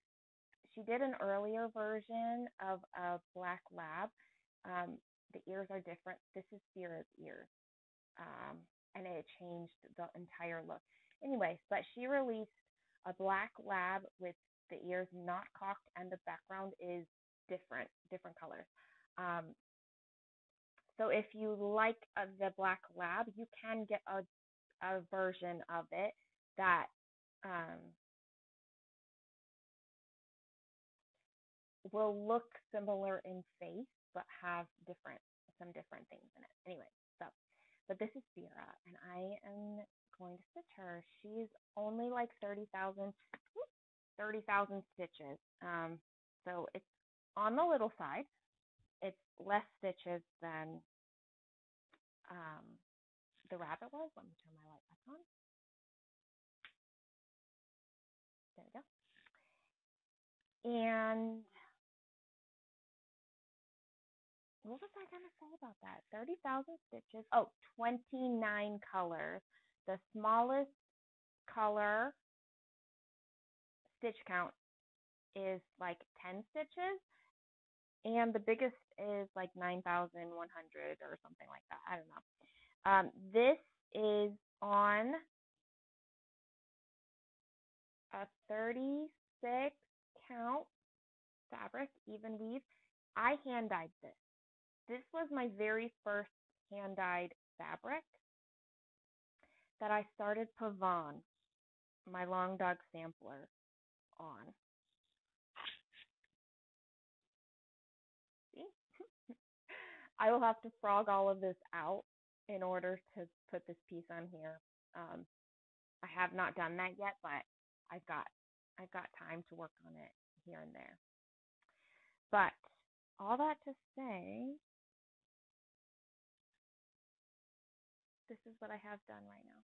She did an earlier version of a black lab. The ears are different. This is Sierra's ears, and it changed the entire look. Anyway, but she released a black lab with the ears not cocked, and the background is different colors. So if you like the black lab, you can get a version of it that will look similar in face, but have some different things in it. Anyway, but this is Sierra, and I am going to stitch her. She's only like 30,000. 30,000 stitches. So it's on the little side. It's less stitches than the rabbit was. Let me turn my light back on. There we go. And what was I going to say about that? 30,000 stitches. Oh, 29 colors. The smallest color stitch count is like 10 stitches, and the biggest is like 9,100 or something like that. I don't know. This is on a 36 count fabric, even weave. I hand dyed this. This was my very first hand dyed fabric that I started Pavon, my long dog sampler, on. See? I will have to frog all of this out in order to put this piece on here. I have not done that yet, but I've got time to work on it here and there. But all that to say, this is what I have done right now.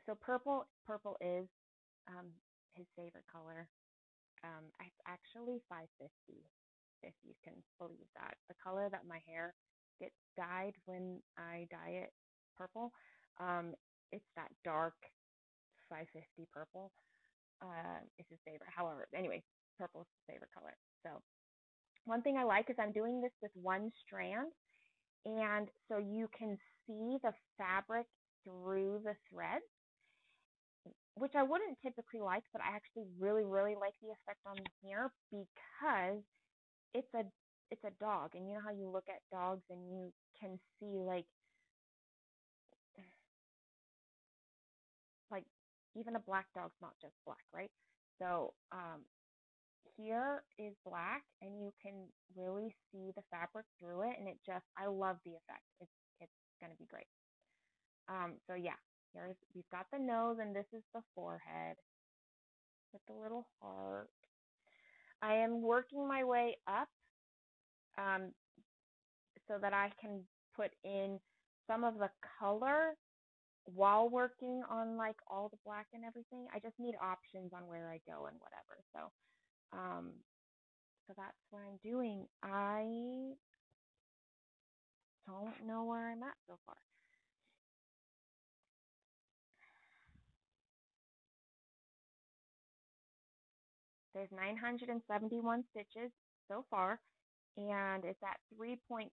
So purple is his favorite color. It's actually 550, if you can believe that. The color that my hair gets dyed when I dye it purple, it's that dark 550 purple. It's his favorite. However, anyway, purple is his favorite color. So one thing I like is I'm doing this with one strand, and so you can see the fabric through the threads, which I wouldn't typically like, but I actually really, really like the effect on here because it's a dog, and you know how you look at dogs and you can see like even a black dog's not just black, right? So here is black, and you can really see the fabric through it, and I love the effect. It's gonna be great. So yeah, we've got the nose, and this is the forehead with the little heart. I am working my way up so that I can put in some of the color while working on like all the black and everything. I just need options on where I go and whatever. So that's what I'm doing. I don't know where I'm at so far. There's 971 stitches so far, and it's at 3.21%.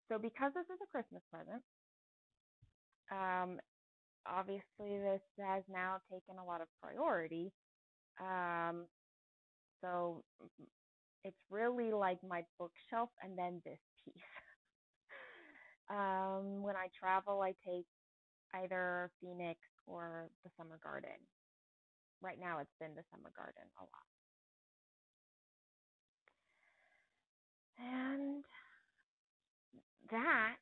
So because this is a Christmas present, obviously this has now taken a lot of priority. So it's really like my bookshelf and then this piece. When I travel, I take either Phoenix or the Summer Garden. Right now it's been the Summer Garden a lot. And that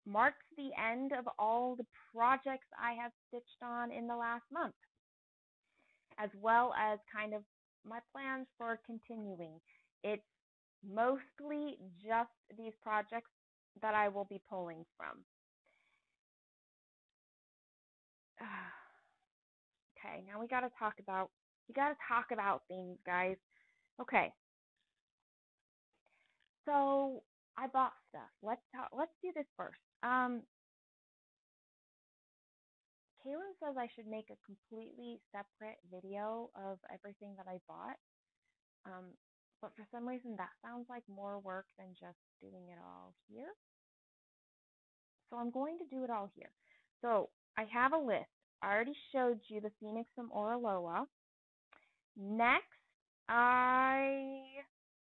marks the end of all the projects I have stitched on in the last month, as well as kind of my plans for continuing. It's mostly just these projects that I will be pulling from. Okay, now we gotta talk about things, guys. Okay. So I bought stuff. Let's do this first. Kaylin says I should make a completely separate video of everything that I bought. But for some reason that sounds like more work than just doing it all here. So I'm going to do it all here. So I have a list. I already showed you the Phoenix from Oraloa. Next,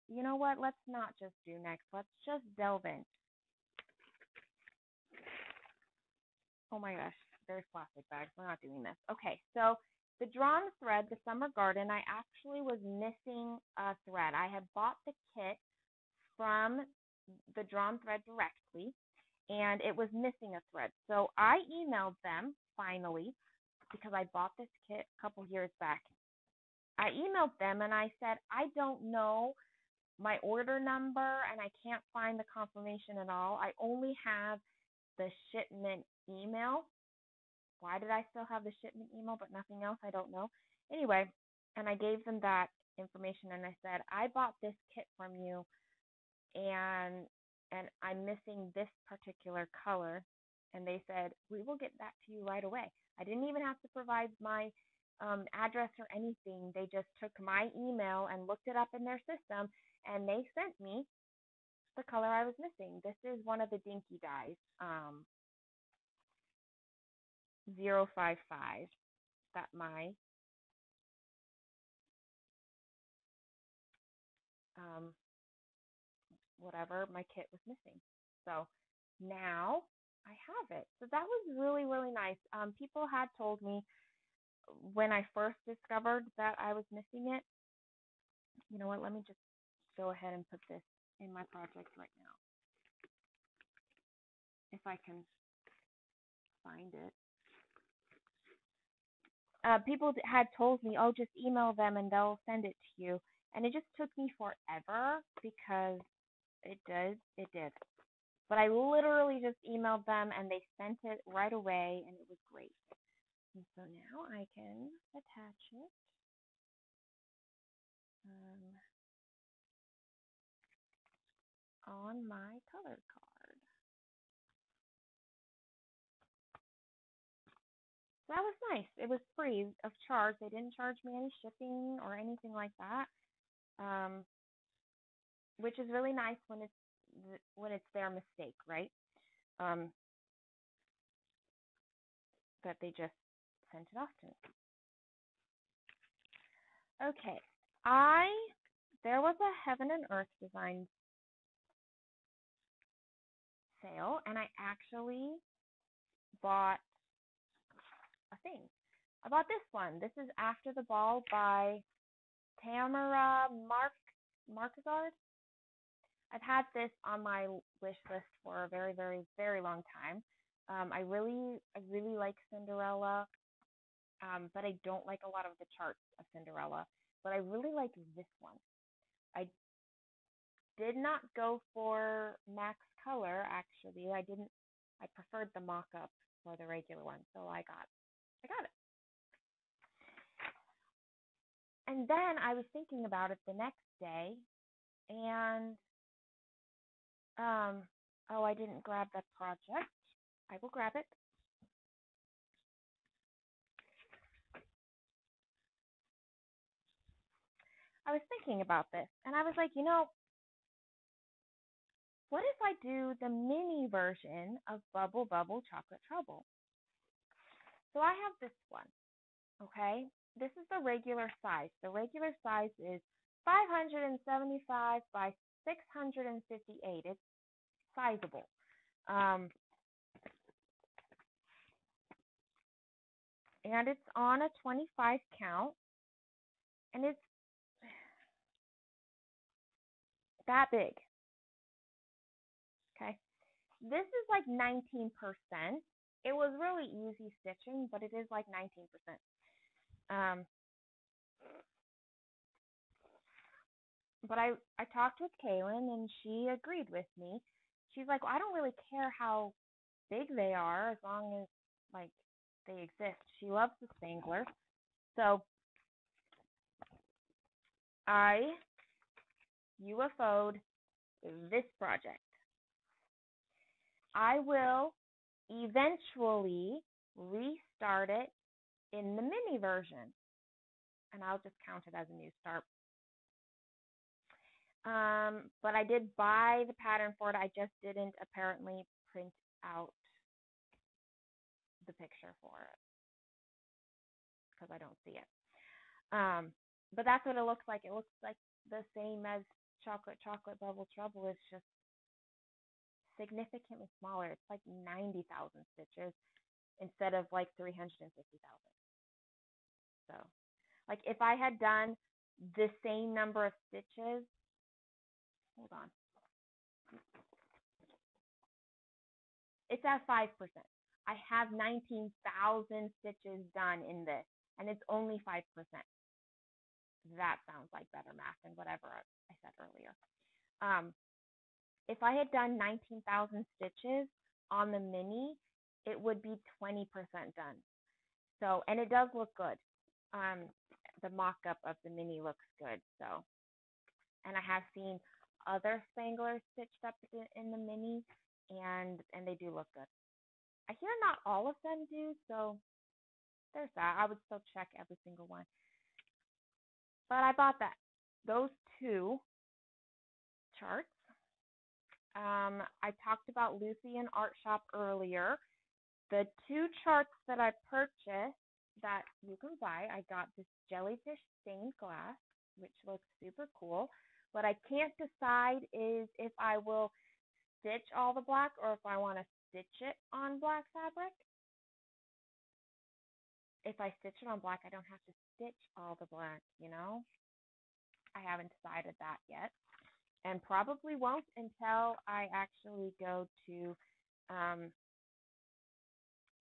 you know what? Let's not just do next. Let's just delve in. Oh my gosh, there's plastic bags. We're not doing this. Okay, so the drawn thread, the summer garden, I actually was missing a thread. I had bought the kit from the drawn thread directly, and it was missing a thread. So I emailed them finally because I bought this kit a couple years back. I emailed them and I said, I don't know my order number and I can't find the confirmation at all. I only have the shipment email. Why did I still have the shipment email but nothing else? I don't know. Anyway, and I gave them that information and I said, I bought this kit from you and I'm missing this particular color. And they said, we will get that to you right away. I didn't even have to provide my address or anything. They just took my email and looked it up in their system, and they sent me the color I was missing. This is one of the dinky dyes, 055, that my whatever my kit was missing. So now I have it. So that was really, really nice. People had told me when I first discovered that I was missing it. You know what? Let me just go ahead and put this in my project right now, if I can find it. People had told me, oh, just email them and they'll send it to you. And it just took me forever because it did. But I literally just emailed them and they sent it right away and it was great. And so now I can attach it. On my color card. So that was nice. It was free of charge. They didn't charge me any shipping or anything like that, which is really nice when it's their mistake, right? That they just sent it off to me. Okay, there was a Heaven and Earth Design sale, and I actually bought a thing. I bought this one. This is After the Ball by Tamara Markazard. I've had this on my wish list for a very, very, very long time. I really like Cinderella, but I don't like a lot of the charts of Cinderella. But I really like this one. I did not go for Max Color, actually. I preferred the mock-up for the regular one, so I got it. And then I was thinking about it the next day, and I didn't grab that project. I will grab it. I was thinking about this, and I was like, what if I do the mini version of Bubble Bubble Chocolate Trouble? So I have this one, okay? This is the regular size. The regular size is 575 by 658. It's sizable. And it's on a 25 count, and it's that big. Okay. This is like 19%. It was really easy stitching, but it is like 19%. But I talked with Kaylin and she agreed with me. She's like, well, I don't really care how big they are as long as like they exist. She loves the Spangler. So I UFO'd this project. I will eventually restart it in the mini version. And I'll just count it as a new start. But I did buy the pattern for it. I just didn't apparently print out the picture for it because I don't see it. But that's what it looks like. It looks like the same as Chocolate Bubble Trouble. It's just significantly smaller. It's like 90,000 stitches instead of like 350,000. So Like if I had done the same number of stitches, hold on, it's at 5%. I have 19,000 stitches done in this, and it's only 5%. That sounds like better math than whatever I said earlier. Um, if I had done 19,000 stitches on the mini, it would be 20% done. So, and it does look good. Um, the mock-up of the mini looks good. So, and I have seen other spanglers stitched up in the mini, and they do look good. I hear not all of them do, so there's that. I would still check every single one. But I bought those two charts. I talked about Lucian Art Shop earlier. The two charts that I purchased that you can buy, I got this jellyfish stained glass, which looks super cool. What I can't decide is if I will stitch all the black or if I want to stitch it on black fabric. If I stitch it on black, I don't have to stitch all the black, you know? I haven't decided that yet. And probably won't until I actually go to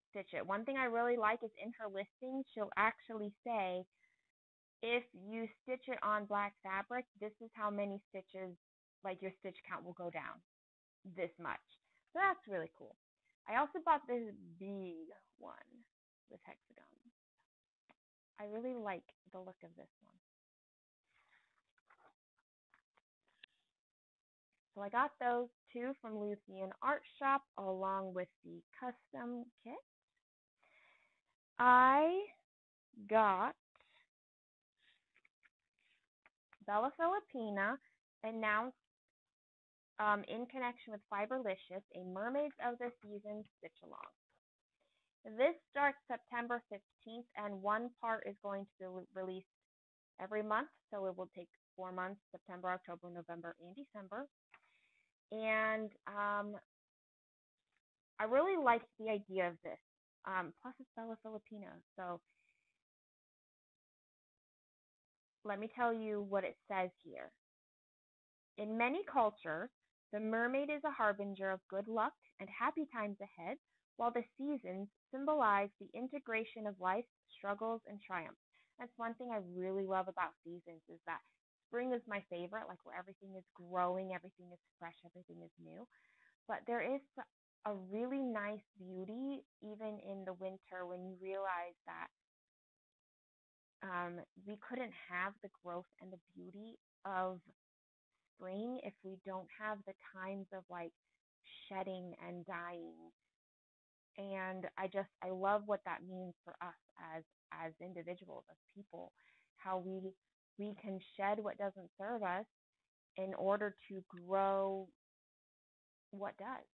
stitch it. One thing I really like is in her listing, she'll actually say, if you stitch it on black fabric, this is how many stitches, like your stitch count will go down this much. So that's really cool. I also bought this big one with hexagons. I really like the look of this one. So I got those two from Lucian Art Shop along with the custom kit. I got Bella Filipina announced in connection with Fiberlicious a Mermaids of the Season stitch along. This starts September 15th, and one part is going to be released every month, so it will take 4 months, September, October, November, and December. And I really liked the idea of this. Plus, it's Bella Filipina, so let me tell you what it says here. In many cultures, the mermaid is a harbinger of good luck and happy times ahead, while the seasons symbolize the integration of life's struggles and triumphs. That's one thing I really love about seasons is that spring is my favorite, like where everything is growing, everything is fresh, everything is new. But there is a really nice beauty even in the winter when you realize that we couldn't have the growth and the beauty of spring if we don't have the times of like shedding and dying. And I love what that means for us as individuals, as people, how we can shed what doesn't serve us in order to grow what does.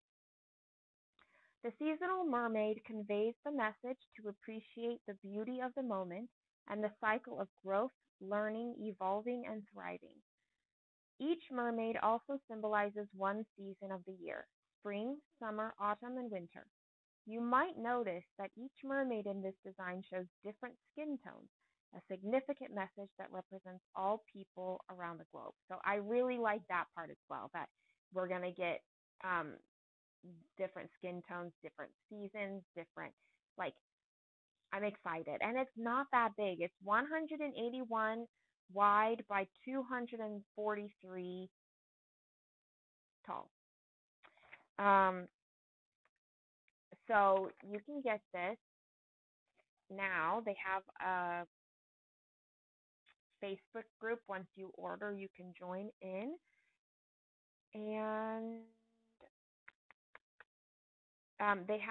The seasonal mermaid conveys the message to appreciate the beauty of the moment and the cycle of growth, learning, evolving, and thriving. Each mermaid also symbolizes one season of the year: spring, summer, autumn, and winter. You might notice that each mermaid in this design shows different skin tones, a significant message that represents all people around the globe. So I really like that part as well, that we're going to get different skin tones, different seasons, different, like, I'm excited. And it's not that big. It's 181 wide by 243 tall. So you can get this now. They have a Facebook group. Once you order, you can join in. And this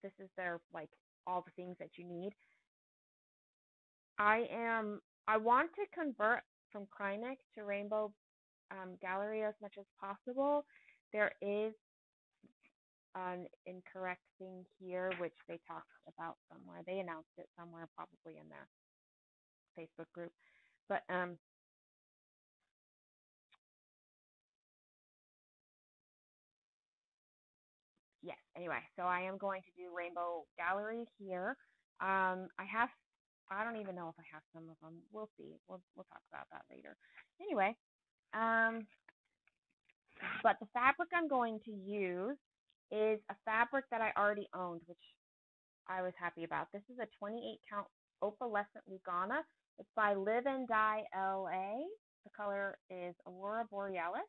is their, like, all the things that you need. I want to convert from Krynic to Rainbow Gallery as much as possible. There is an incorrect thing here, which they talked about somewhere. They announced it somewhere, probably in their Facebook group. But yes, anyway, so I am going to do Rainbow Gallery here. I have I don't even know if I have some of them. We'll see. We'll talk about that later. Anyway, but the fabric I'm going to use is a fabric that I already owned, which I was happy about. This is a 28 count opalescent Lugana. It's by Live and Dye LA. The color is Aurora Borealis.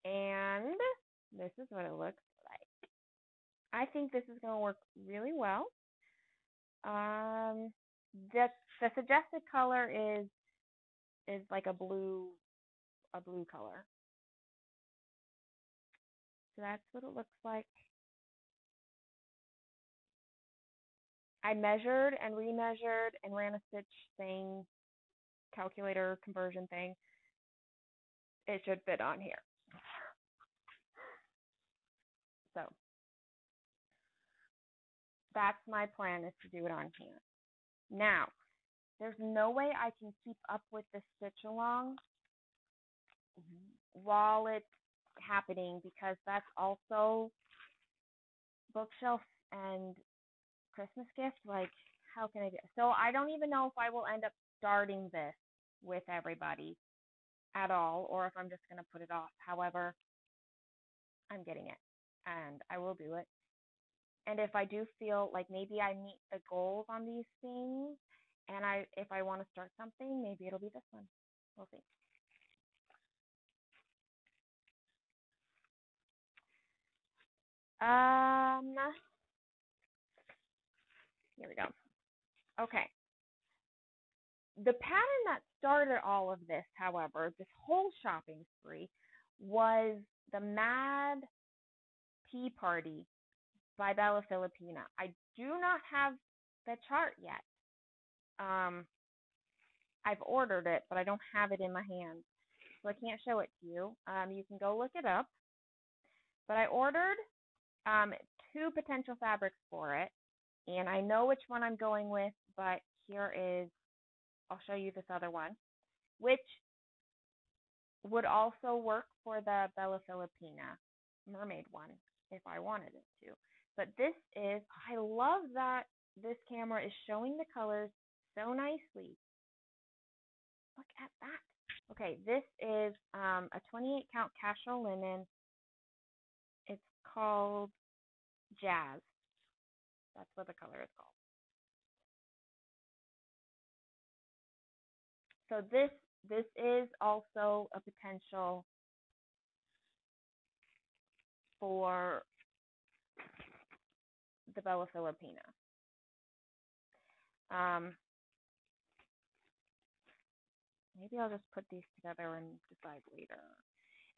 And this is what it looks like. I think this is going to work really well. The suggested color is like a blue color. So that's what it looks like. I measured and remeasured and ran a stitch thing, calculator conversion thing. It should fit on here. So that's my plan, is to do it on here. Now, there's no way I can keep up with the stitch along while it's happening, because that's also bookshelf and Christmas gift. Like, how can I do it? So I don't even know if I will end up starting this with everybody at all, or if I'm just going to put it off. However, I'm getting it, and I will do it. And if I do feel like maybe I meet the goals on these things, and if I want to start something, maybe it'll be this one. We'll see. Here we go. Okay. The pattern that started all of this, however, this whole shopping spree, was the Mad Tea Party by Bella Filipina. I do not have the chart yet. I've ordered it, but I don't have it in my hands, so I can't show it to you. You can go look it up. But I ordered 2 potential fabrics for it, and I know which one I'm going with, but here is, I'll show you this other one, which would also work for the Bella Filipina mermaid one if I wanted it to. But this is, I love that this camera is showing the colors so nicely. Look at that. Okay, this is a 28 count casual linen. It's called Jazz. That's what the color is called. So this is also a potential for the Bella Filipina. Maybe I'll just put these together and decide later.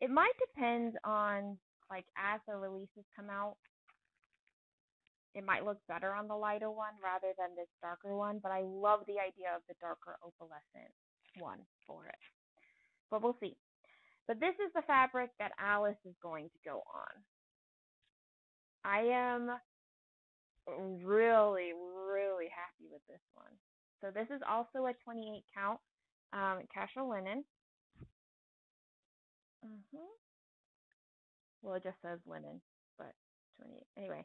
It might depend on, like, as the releases come out, it might look better on the lighter one rather than this darker one, but I love the idea of the darker opalescent one for it. But we'll see. But this is the fabric that Alice is going to go on. I am really, really happy with this one. So this is also a 28 count casual linen. Well, it just says linen, but 28. Anyway,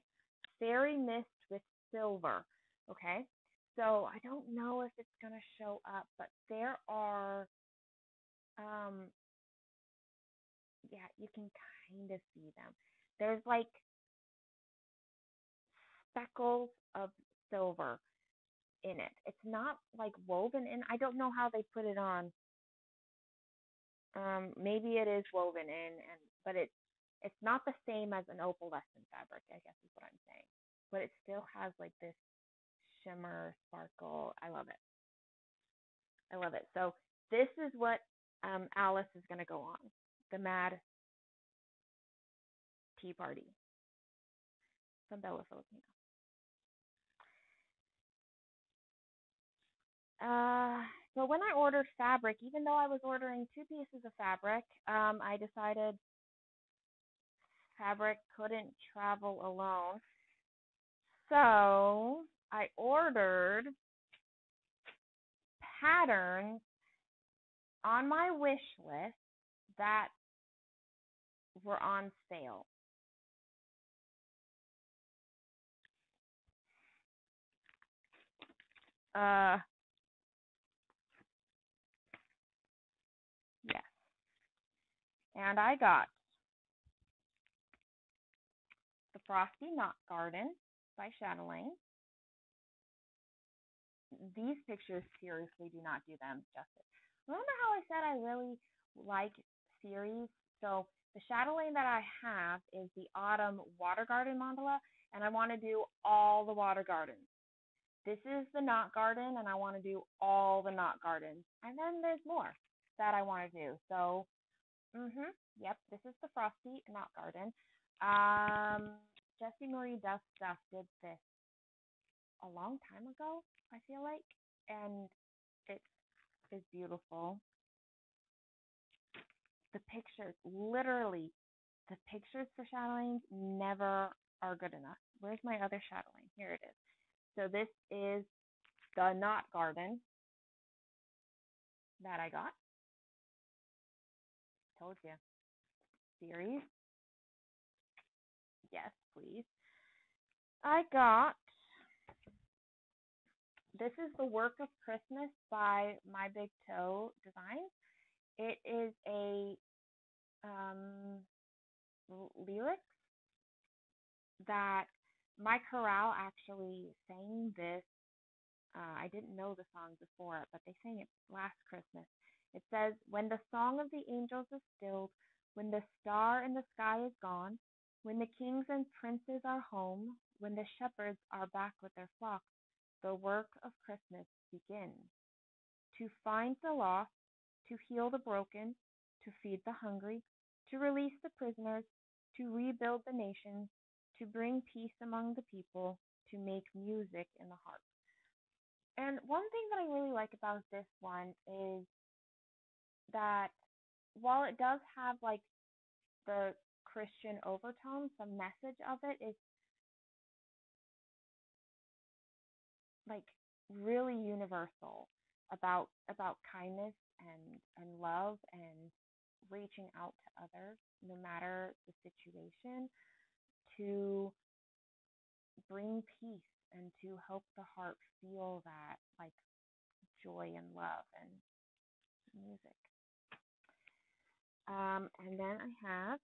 fairy mist with silver. Okay, so I don't know if it's gonna show up, but there are, yeah, you can kind of see them. There's like speckles of silver in it. It's not like woven in. I don't know how they put it on. Maybe it is woven in, but it's not the same as an opalescent fabric, I guess is what I'm saying. But it still has like this shimmer, sparkle. I love it. I love it. So this is what Alice is going to go on. The Mad Tea Party from Bella Filipina. So when I ordered fabric, even though I was ordering 2 pieces of fabric, I decided fabric couldn't travel alone. So I ordered patterns on my wish list that were on sale. Uh, yes. And I got the Frosty Knot Garden by Chatelaine. These pictures seriously do not do them justice. Remember how I said I really like series? So the chatelaine that I have is the Autumn Water Garden mandala, and I want to do all the water gardens. This is the knot garden, and I want to do all the knot gardens. And then there's more that I want to do. So, yep, this is the Frosty Knot Garden. Jessie Marie Duff Stuff did this a long time ago, I feel like, and it is beautiful. The pictures, literally, the pictures for Chatelaine never are good enough. Where's my other Chatelaine? Here it is. So this is the Knot Garden that I got. Told you. Series. Yes, please. I got, this is the Work of Christmas by My Big Toe Designs. It is a lyrics that my chorale actually sang this. I didn't know the song before, but they sang it last Christmas. It says, "When the song of the angels is stilled, when the star in the sky is gone, when the kings and princes are home, when the shepherds are back with their flocks, the work of Christmas begins. To find the lost, to heal the broken, to feed the hungry, to release the prisoners, to rebuild the nations, to bring peace among the people, to make music in the heart." And one thing that I really like about this one is that while it does have like the Christian overtones, the message of it is like really universal about kindness and love and reaching out to others no matter the situation, to bring peace and to help the heart feel that like joy and love and music. And then I have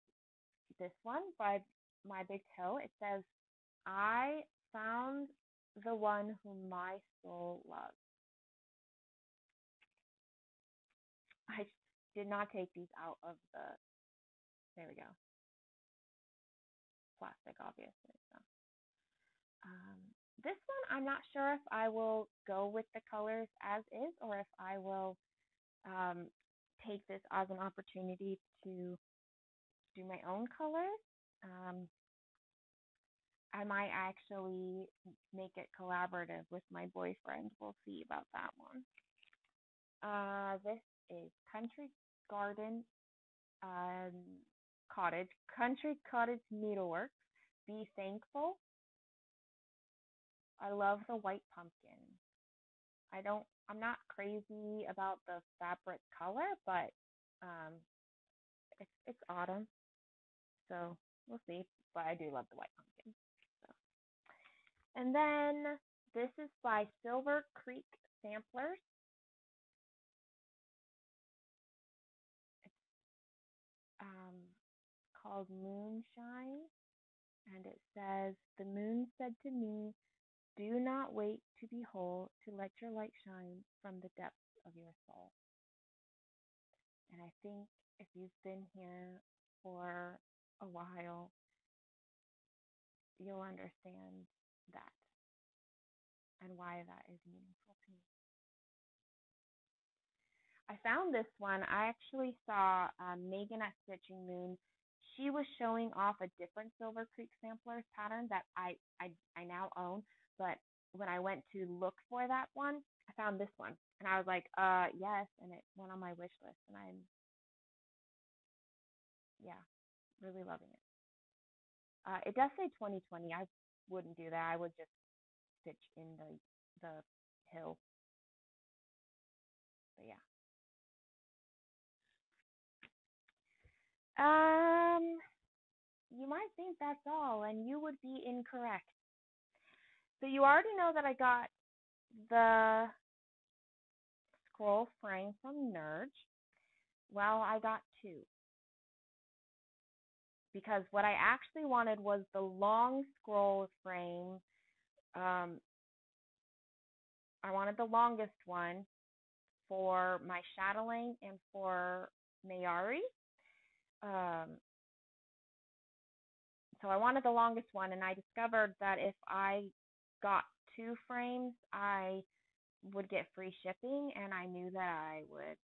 this one by My Big Toe. It says, "I found the one whom my soul loves." I did not take these out of the, there we go, plastic, obviously. So, um, this one, I'm not sure if I will go with the colors as is or if I will um, take this as an opportunity to do my own colors. I might actually make it collaborative with my boyfriend. We'll see about that one. This is Country Garden um, Cottage, Country Cottage Needlework. Be Thankful. I love the white pumpkin. I'm not crazy about the fabric color, but um, it's autumn, so we'll see. But I do love the white pumpkin. So. And then this is by Silver Creek Samplers. It's called Moonshine, and it says, "The moon said to me, do not wait to be whole, to let your light shine from the depths of your soul." And I think if you've been here for a while, you'll understand that and why that is meaningful to me. I found this one. I actually saw Megan at Stitching Moon. She was showing off a different Silver Creek Samplers pattern that I now own, but when I went to look for that one, I found this one, and I was like, yes, and it went on my wish list, and I'm, yeah, really loving it. It does say 2020. I wouldn't do that. I would just stitch in the hill, but yeah. You might think that's all, and you would be incorrect. So you already know that I got the scroll frame from Nerge? Well, I got two because what I actually wanted was the long scroll frame. Um, I wanted the longest one for my chatelaine and for Mayari. Um, so I wanted the longest one, and I discovered that if I got two frames, I would get free shipping, and I knew that I would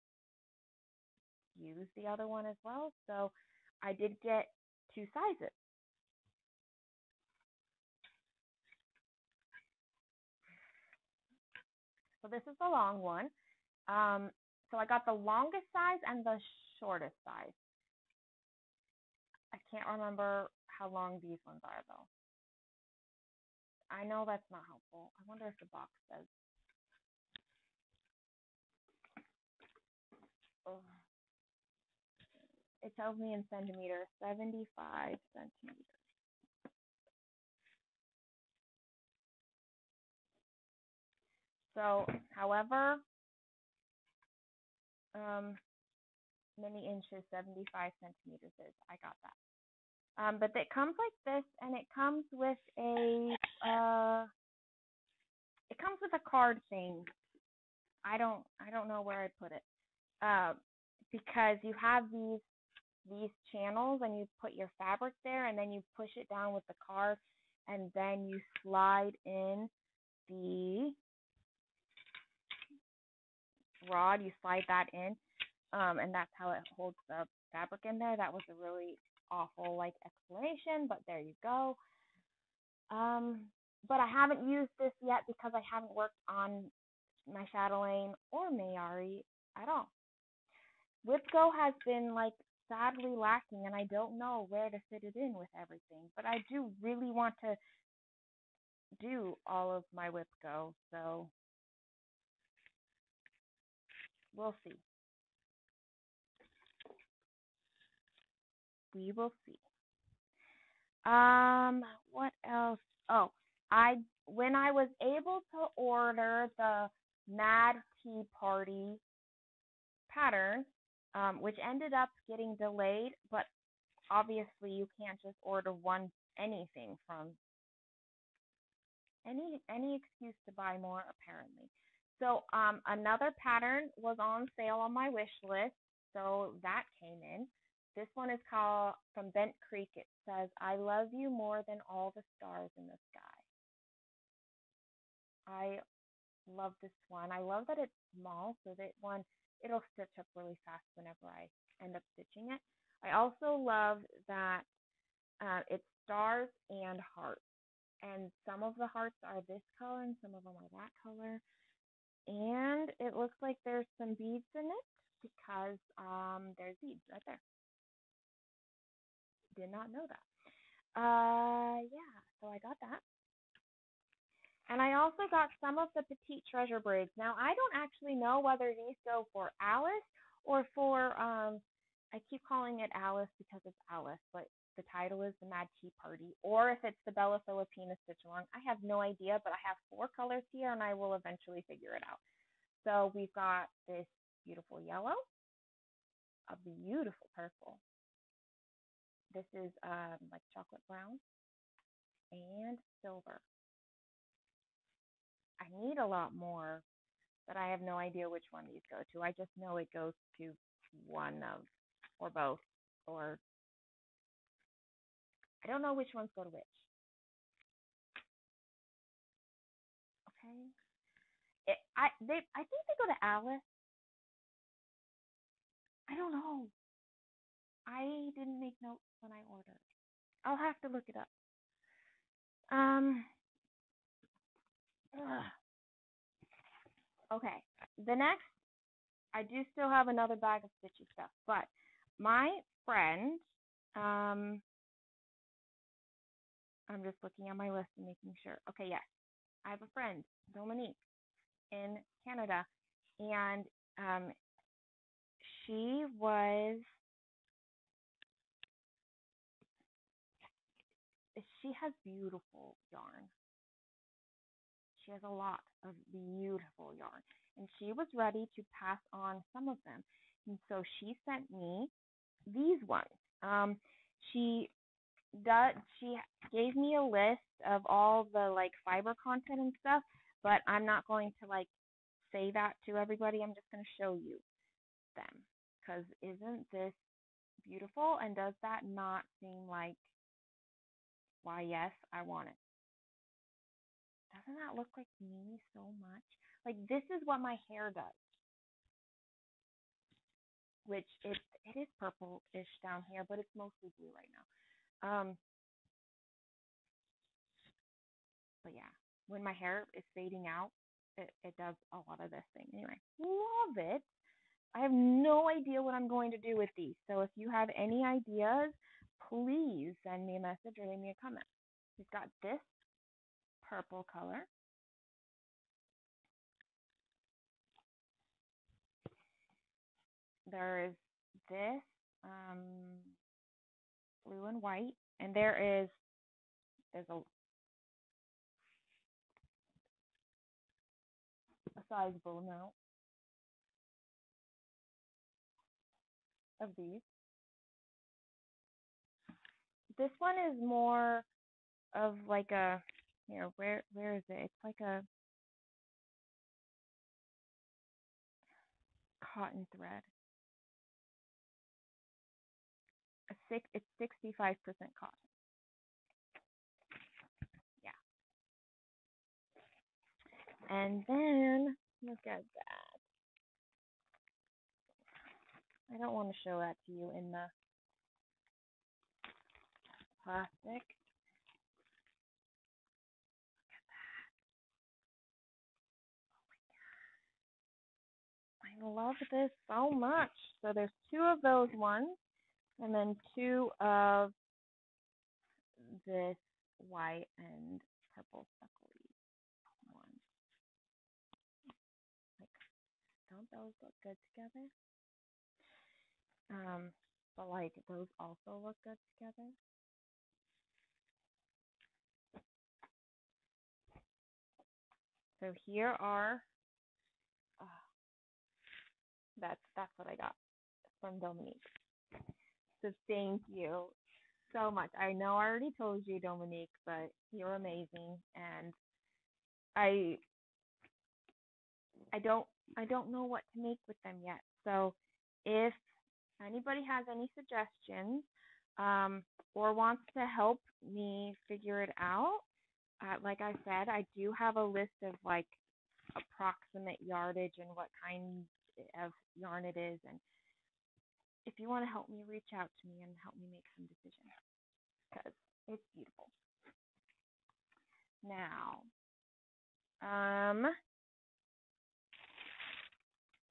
use the other one as well. So I did get two sizes. So this is the long one. So I got the longest size and the shortest size. I can't remember how long these ones are though. I know that's not helpful. I wonder if the box says. Oh. It tells me in centimeters, 75 centimeters. So, however many inches 75 centimeters is, I got that. But it comes like this, and it comes with a card thing. I don't know where I put it. Because you have these channels, and you put your fabric there, and then you push it down with the card, and then you slide in the rod. You slide that in, and that's how it holds the fabric in there. That was a really awful explanation, but there you go. But I haven't used this yet because I haven't worked on my chatelaine or Mayari at all. WIPGO has been sadly lacking, and I don't know where to fit it in with everything. But I do really want to do all of my WIPGO, so we'll see. We will see. What else? Oh, when I was able to order the Mad Tea Party pattern, which ended up getting delayed, but obviously you can't just order anything from any excuse to buy more, apparently. So another pattern was on sale on my wish list, so that came in. This one is called from Bent Creek. It says, "I love you more than all the stars in the sky." I love this one. I love that it's small, so that it'll stitch up really fast whenever I end up stitching it. I also love that it's stars and hearts. And some of the hearts are this color and some of them are that color. And it looks like there's some beads in it because there's beads right there. Did not know that. Yeah, so I got that. And I also got some of the Petite Treasure braids. Now, I don't actually know whether these go for Alice or for, I keep calling it Alice because it's Alice, but the title is the Mad Tea Party, or if it's the Bella Filipina Stitch Along. I have no idea, but I have 4 colors here, and I will eventually figure it out. So we've got this beautiful yellow, a beautiful purple. This is like chocolate brown, and silver. I need a lot more, but I have no idea which one these go to. I just know it goes to one of, or both, or I don't know which ones go to which. Okay. I think they go to Alice. I don't know. I didn't make notes when I ordered. I'll have to look it up. Ugh. Okay. The next, I do still have another bag of stitchy stuff, but my friend, I'm just looking at my list and making sure. Okay, yes. I have a friend, Dominique, in Canada, and she has beautiful yarn. She has a lot of beautiful yarn, and she was ready to pass on some of them. And so she sent me these ones. She she gave me a list of all the like fiber content and stuff, but I'm not going to like say that to everybody. I'm just going to show you them because isn't this beautiful? And does that not seem like, why, yes, I want it? Doesn't that look like me so much? Like, this is what my hair does, which it is purple-ish down here, but it's mostly blue right now. But yeah, when my hair is fading out, it does a lot of this thing. Anyway, love it. I have no idea what I'm going to do with these. So if you have any ideas, please send me a message or leave me a comment. We've got this purple color. There is this blue and white, and there's a sizable amount of these. This one is more of like a, here, where is it? It's like a cotton thread. It's 65% cotton. Yeah. And then look at that. I don't want to show that to you in the plastic. I love this so much. So there's two of those ones, and then two of this white and purple speckly one. Like, don't those look good together? But like those also look good together. So here are, that's what I got from Dominique. So thank you so much. I know I already told you, Dominique, but you're amazing, and I don't know what to make with them yet. So if anybody has any suggestions, or wants to help me figure it out, like I said, I do have a list of like approximate yardage and what kind of yarn it is, and if you want to help me, reach out to me and help me make some decisions because it's beautiful. Now,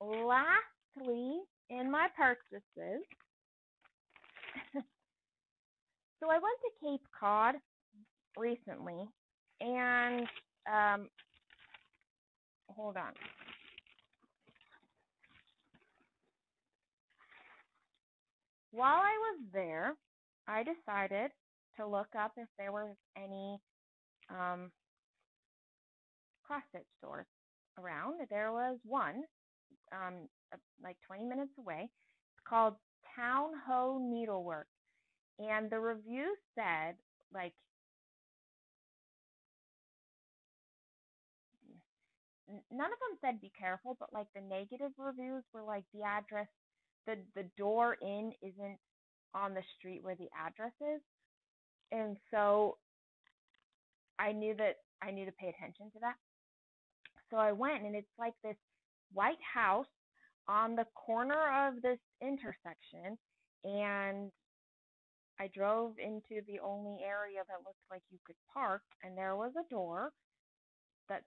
lastly, in my purchases, so I went to Cape Cod recently, and hold on. While I was there, I decided to look up if there was any cross-stitch stores around. There was one, like 20 minutes away. It's called Town Ho Needlework, and the review said, like, none of them said be careful, but like the negative reviews were like the address, the door in isn't on the street where the address is, and so I knew that I need to pay attention to that. So I went, and it's like this white house on the corner of this intersection, and I drove into the only area that looked like you could park, and there was a door that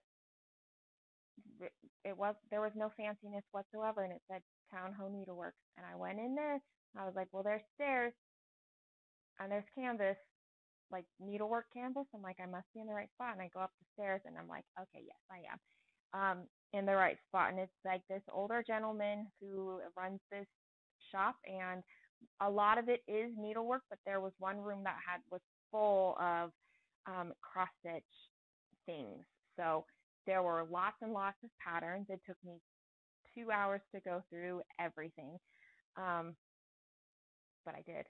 there was no fanciness whatsoever, and it said Town Ho Needleworks. And I went in there, and I was like, well, there's stairs and there's canvas, like needlework canvas. I'm like, I must be in the right spot. And I go up the stairs, and I'm like, okay, yes, I am in the right spot. And it's like this older gentleman who runs this shop, and a lot of it is needlework, but there was one room that was full of cross stitch things. So There were lots and lots of patterns. It took me 2 hours to go through everything. Um, but I did.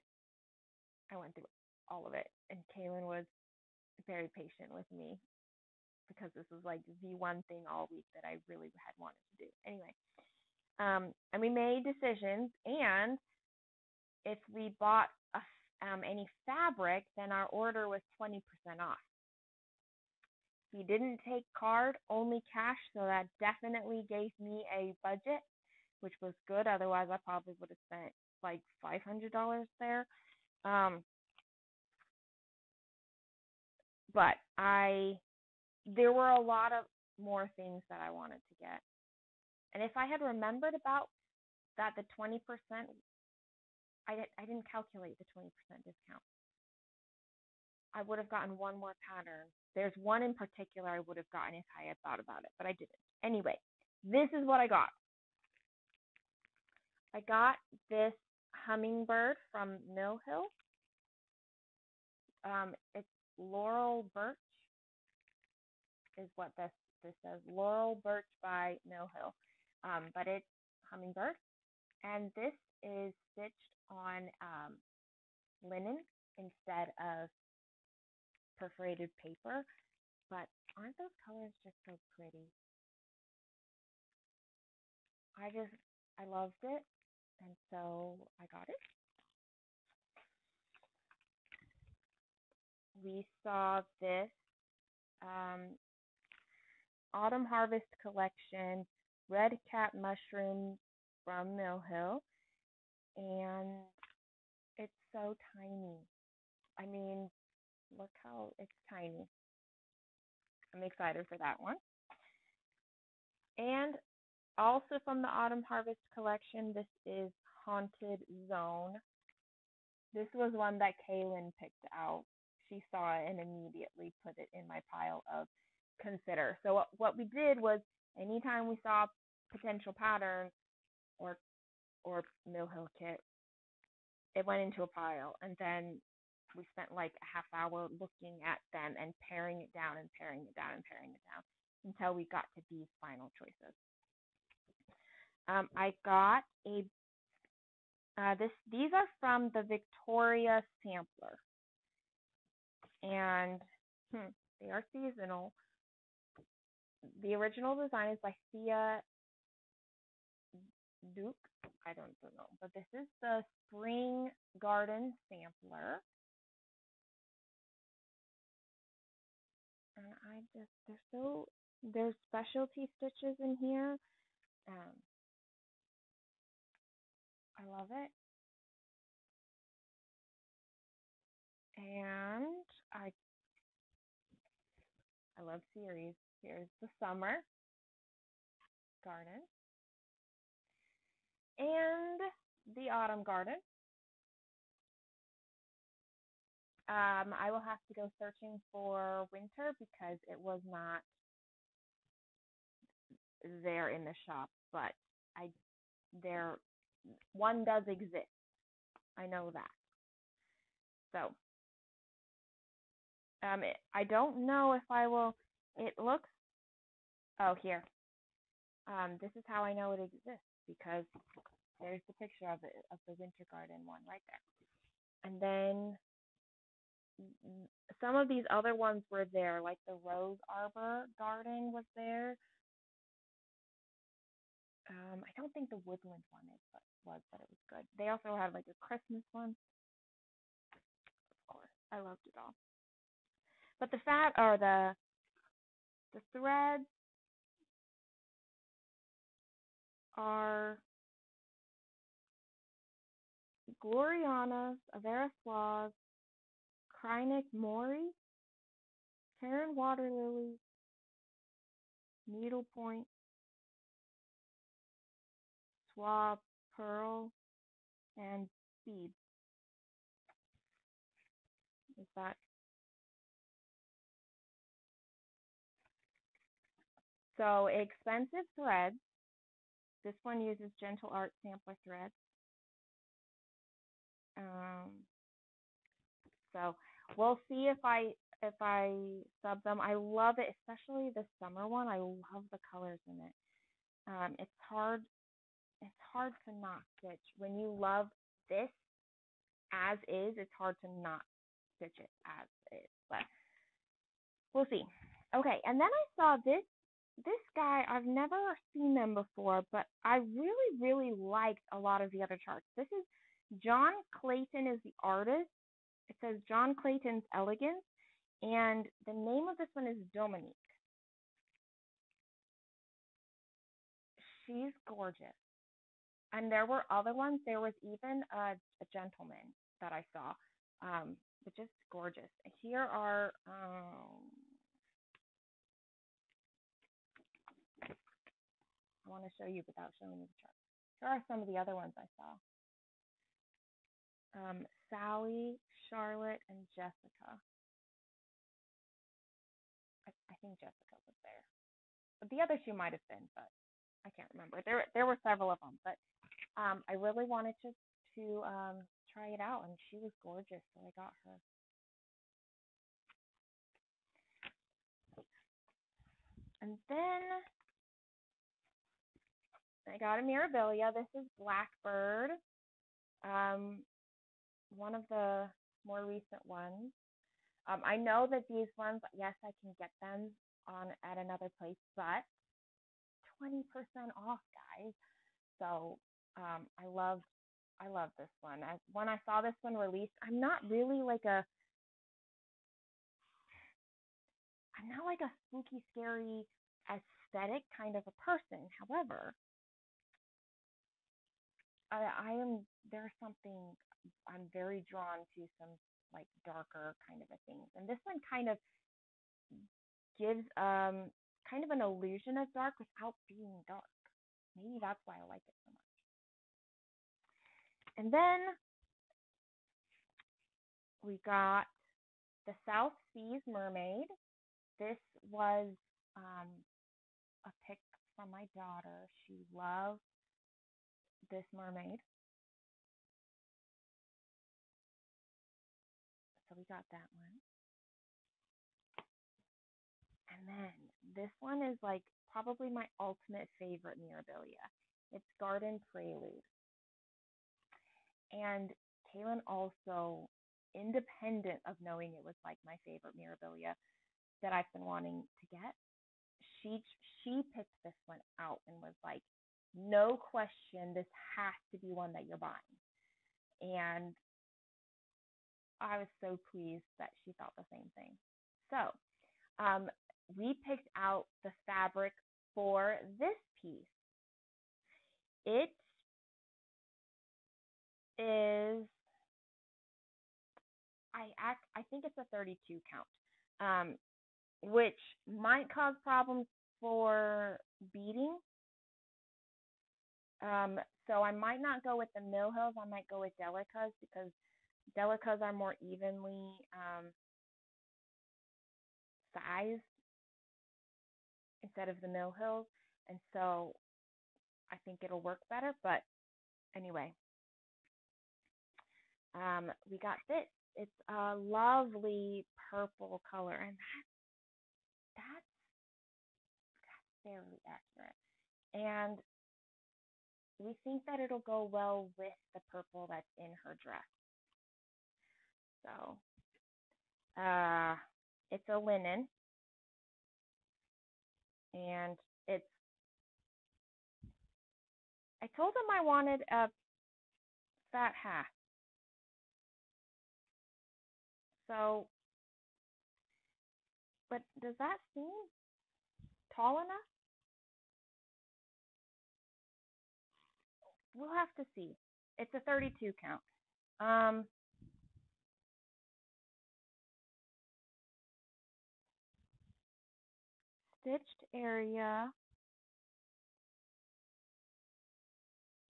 I went through all of it. And Kaylin was very patient with me because this was like the one thing all week that I really had wanted to do. Anyway, and we made decisions. And if we bought any fabric, then our order was 20% off. We didn't take card, only cash, so that definitely gave me a budget, which was good. Otherwise, I probably would have spent like $500 there. But there were a lot of more things that I wanted to get. And if I had remembered about that, the 20%, I didn't calculate the 20% discount. I would have gotten one more pattern. There's one in particular I would have gotten if I had thought about it, but I didn't. Anyway, this is what I got. I got this hummingbird from Mill Hill. It's Laurel Birch is what this says. Laurel Birch by Mill Hill. But it's hummingbird. And this is stitched on linen instead of perforated paper. But aren't those colors just so pretty? I loved it, and so I got it. We saw this Autumn Harvest Collection Red Cat Mushrooms from Mill Hill, and it's so tiny. I mean, look how it's tiny. I'm excited for that one. And also from the Autumn Harvest Collection, this is Haunted Zone. This was one that Kaylin picked out. She saw it and immediately put it in my pile of consider. So what we did was anytime we saw potential pattern or Mill Hill kit, it went into a pile, and then we spent like a half hour looking at them and paring it down and paring it down and paring it down until we got to these final choices. I got these are from the Victoria sampler, and they are seasonal. The original design is by Thea Duke. I don't know, but this is the Spring Garden sampler. And there's specialty stitches in here. I love it. And I love series. Here's the Summer Garden and the Autumn Garden. I will have to go searching for winter because it was not there in the shop, but one does exist. I know that. So, I don't know if I will. It looks. Oh, here. This is how I know it exists because there's the picture of it, of the Winter Garden one right there. And then some of these other ones were there, like the Rose Arbor Garden was there. I don't think the Woodland one but it was good. They also had like a Christmas one. Of course, I loved it all. But the threads are Gloriana's, Avera Flaws, Krynic Mori, Karen Water Lily, Needlepoint, Swab Pearl, and Bead. Is that? So expensive threads. This one uses Gentle Art sampler threads. So we'll see if if I sub them. I love it, especially the summer one. I love the colors in it. It's hard. It's hard to not stitch when you love this as is. It's hard to not stitch it as is, but we'll see. Okay, and then I saw this guy. I've never seen them before, but I really liked a lot of the other charts. This is John Clayton is the artist. It says John Clayton's Elegance, and the name of this one is Dominique. She's gorgeous. And there were other ones. There was even a gentleman that I saw, but just gorgeous. Here are, I want to show you without showing you the chart. Here are some of the other ones I saw. Sally, Charlotte, and Jessica. I think Jessica was there. But the other two might have been, but I can't remember. There were several of them, but I really wanted to try it out, and she was gorgeous, so I got her. And then I got a Mirabilia. This is Blackbird, one of the more recent ones. I know that these ones, yes, I can get them at another place, but 20% off, guys. So I love this one. When I saw this one released, I'm not like a spooky, scary, aesthetic kind of a person. However, there's something, I'm very drawn to some like darker kind of a things. And this one kind of gives kind of an illusion of dark without being dark. Maybe that's why I like it so much. And then we got the South Seas Mermaid. This was a pick from my daughter. She loved this mermaid. So we got that one. And then this one is like probably my ultimate favorite Mirabilia. It's Garden Prelude. And Kaylin also, independent of knowing it was like my favorite Mirabilia that I've been wanting to get, she picked this one out and was like, no question, this has to be one that you're buying. And I was so pleased that she thought the same thing. So we picked out the fabric for this piece. It is, I think it's a 32 count, which might cause problems for beading. So I might not go with the Mill Hills. I might go with Delicas because Delicas are more evenly sized instead of the Mill Hills. And so I think it'll work better. But anyway, we got this. It's a lovely purple color, and that's fairly accurate. And we think that it'll go well with the purple that's in her dress. So it's a linen, and I told them I wanted a fat hat. So, but does that seem tall enough? We'll have to see. It's a 32 count. Stitched area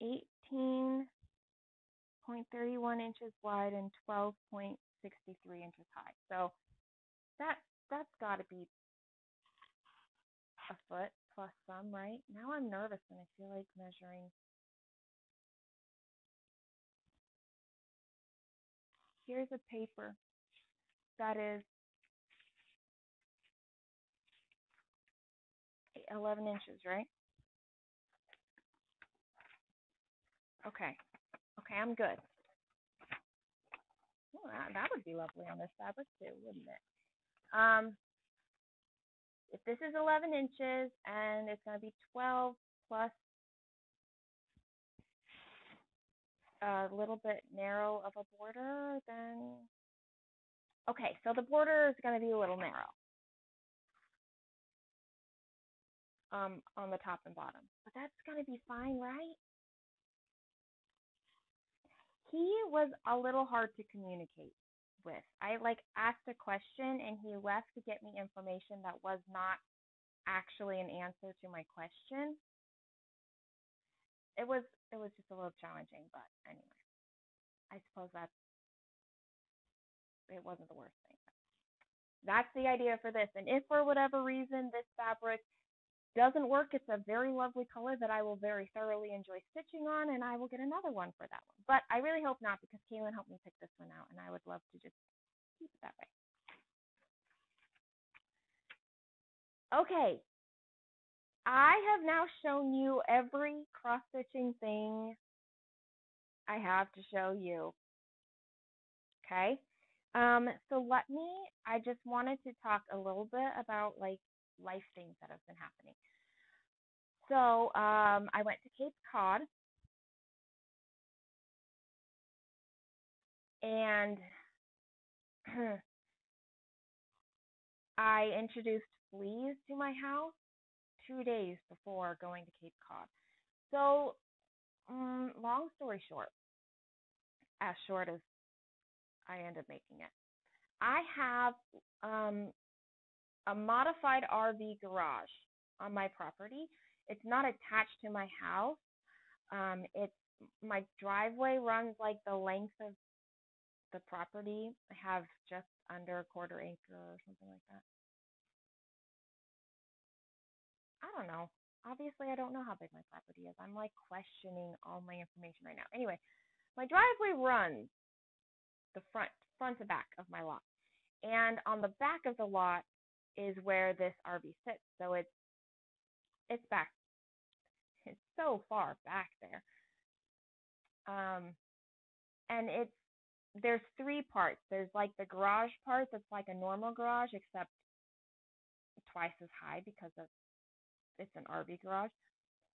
18.31 inches wide and 12.63 inches high. So that's got to be a foot plus some, right? Now I'm nervous and I feel like measuring. Here's a paper that is 11 inches, right? Okay. Okay, I'm good. Well, that would be lovely on this fabric too, wouldn't it? If this is 11 inches and it's going to be 12 plus a little bit narrow of a border, then okay, so the border is going to be a little narrow on the top and bottom, but that's going to be fine, right? He was a little hard to communicate with. I like asked a question and he left to get me information that was not actually an answer to my question. It was just a little challenging, but anyway, I suppose it wasn't the worst thing. That's the idea for this. And if for whatever reason this fabric doesn't work, it's a very lovely color that I will very thoroughly enjoy stitching on, and I will get another one for that one. But I really hope not, because Kaylin helped me pick this one out, and I would love to just keep it that way. Okay, I have now shown you every cross-stitching thing I have to show you. Okay? So I just wanted to talk a little bit about like life things that have been happening. So I went to Cape Cod, and I introduced fleas to my house 2 days before going to Cape Cod. So, long story short, as short as I end up making it, I have a modified RV garage on my property. It's not attached to my house. It's my driveway runs like the length of the property. I have just under a quarter acre or something like that. I don't know. Obviously, I don't know how big my property is. I'm like questioning all my information right now. Anyway, my driveway runs the front to back of my lot. And on the back of the lot is where this RV sits. So it's back. It's so far back there. And there's three parts. There's like the garage part that's like a normal garage, except twice as high because it's an RV garage.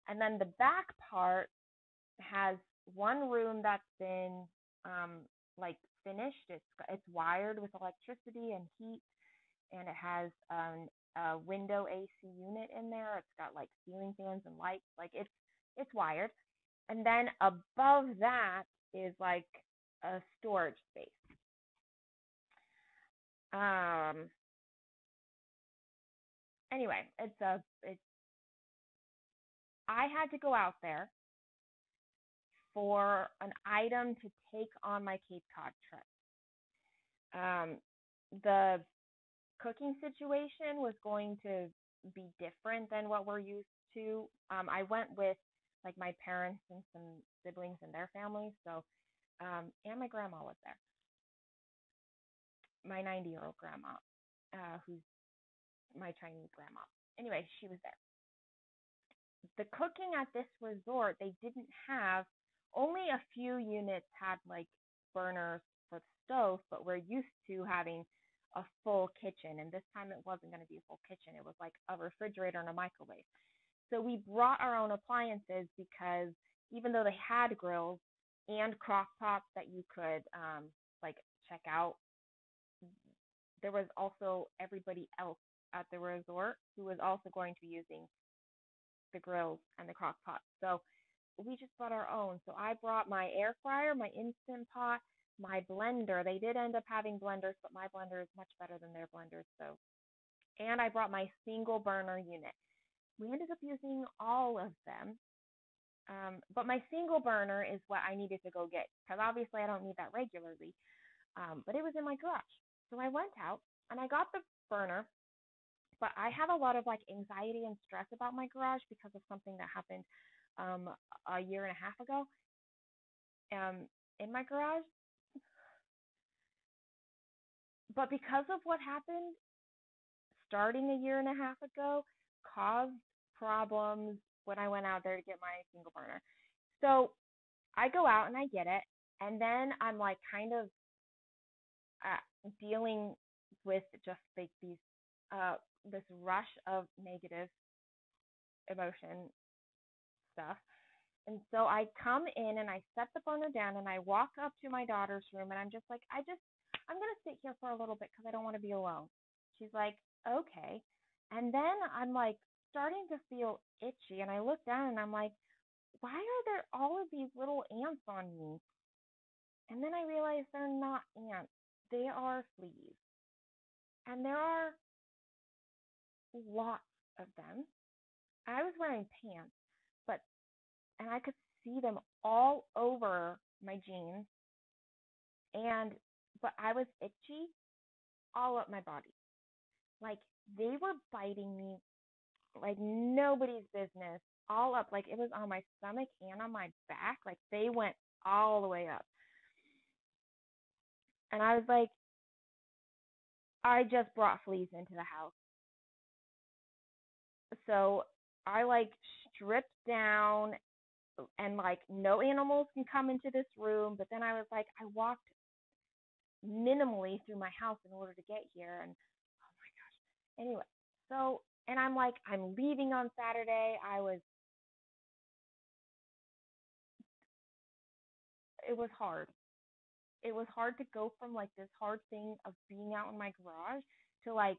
And then the back part has one room that's been like finished. It's wired with electricity and heat, and it has a window AC unit in there. It's got like ceiling fans and lights. Like it's wired. And then above that is like a storage space. Anyway, I had to go out there for an item to take on my Cape Cod trip. The cooking situation was going to be different than what we're used to. I went with like my parents and some siblings and their families, so and my grandma was there. My 90-year-old grandma, who's my Chinese grandma. Anyway, she was there. The cooking at this resort, they didn't have, only a few units had like burners for the stove, but we're used to having a full kitchen, and this time it wasn't going to be a full kitchen. It was like a refrigerator and a microwave. So we brought our own appliances, because even though they had grills and crock pots that you could like check out, there was also everybody else at the resort who was also going to be using the grills and the crock pots. So we just brought our own. So I brought my air fryer, my instant pot, my blender. They did end up having blenders, but my blender is much better than their blenders. So, and I brought my single burner unit. We ended up using all of them. But my single burner is what I needed to go get, because obviously I don't need that regularly. But it was in my garage. So I went out and I got the burner, but I have a lot of like anxiety and stress about my garage because of something that happened a year and a half ago in my garage. But because of what happened starting a year and a half ago, caused problems when I went out there to get my single burner. So I go out and I get it, and then I'm like kind of dealing with just like uh this rush of negative emotion stuff. And so I come in and I set the burner down and I walk up to my daughter's room and I'm just like, I'm going to sit here for a little bit because I don't want to be alone. She's like, okay. And then I'm like starting to feel itchy and I look down and I'm like, why are there all of these little ants on me? And then I realize they're not ants, they are fleas. And there are lots of them. I was wearing pants, but and I could see them all over my jeans and but I was itchy all up my body. Like they were biting me like nobody's business, all up, like it was on my stomach and on my back. Like they went all the way up. And I was like, I just brought fleas into the house. So I like stripped down and like no animals can come into this room. But then I was like, I walked minimally through my house in order to get here. And oh my gosh. Anyway, so, and I'm like, I'm leaving on Saturday. It was hard. It was hard to go from like this hard thing of being out in my garage to like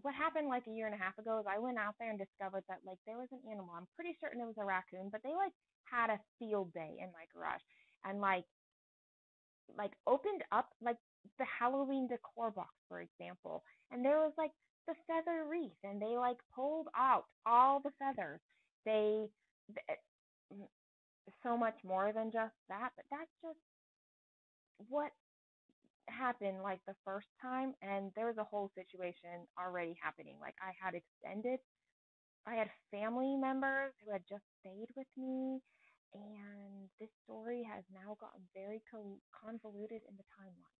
what happened like a year and a half ago is I went out there and discovered that like there was an animal. I'm pretty certain it was a raccoon, but they like had a field day in my garage and like opened up like the Halloween decor box, for example, and there was like the feather wreath, and they like pulled out all the feathers. They so much more than just that, but that's just what happened like the first time, and there was a whole situation already happening. Like I had family members who had just stayed with me, and this story has now gotten very convoluted in the timeline.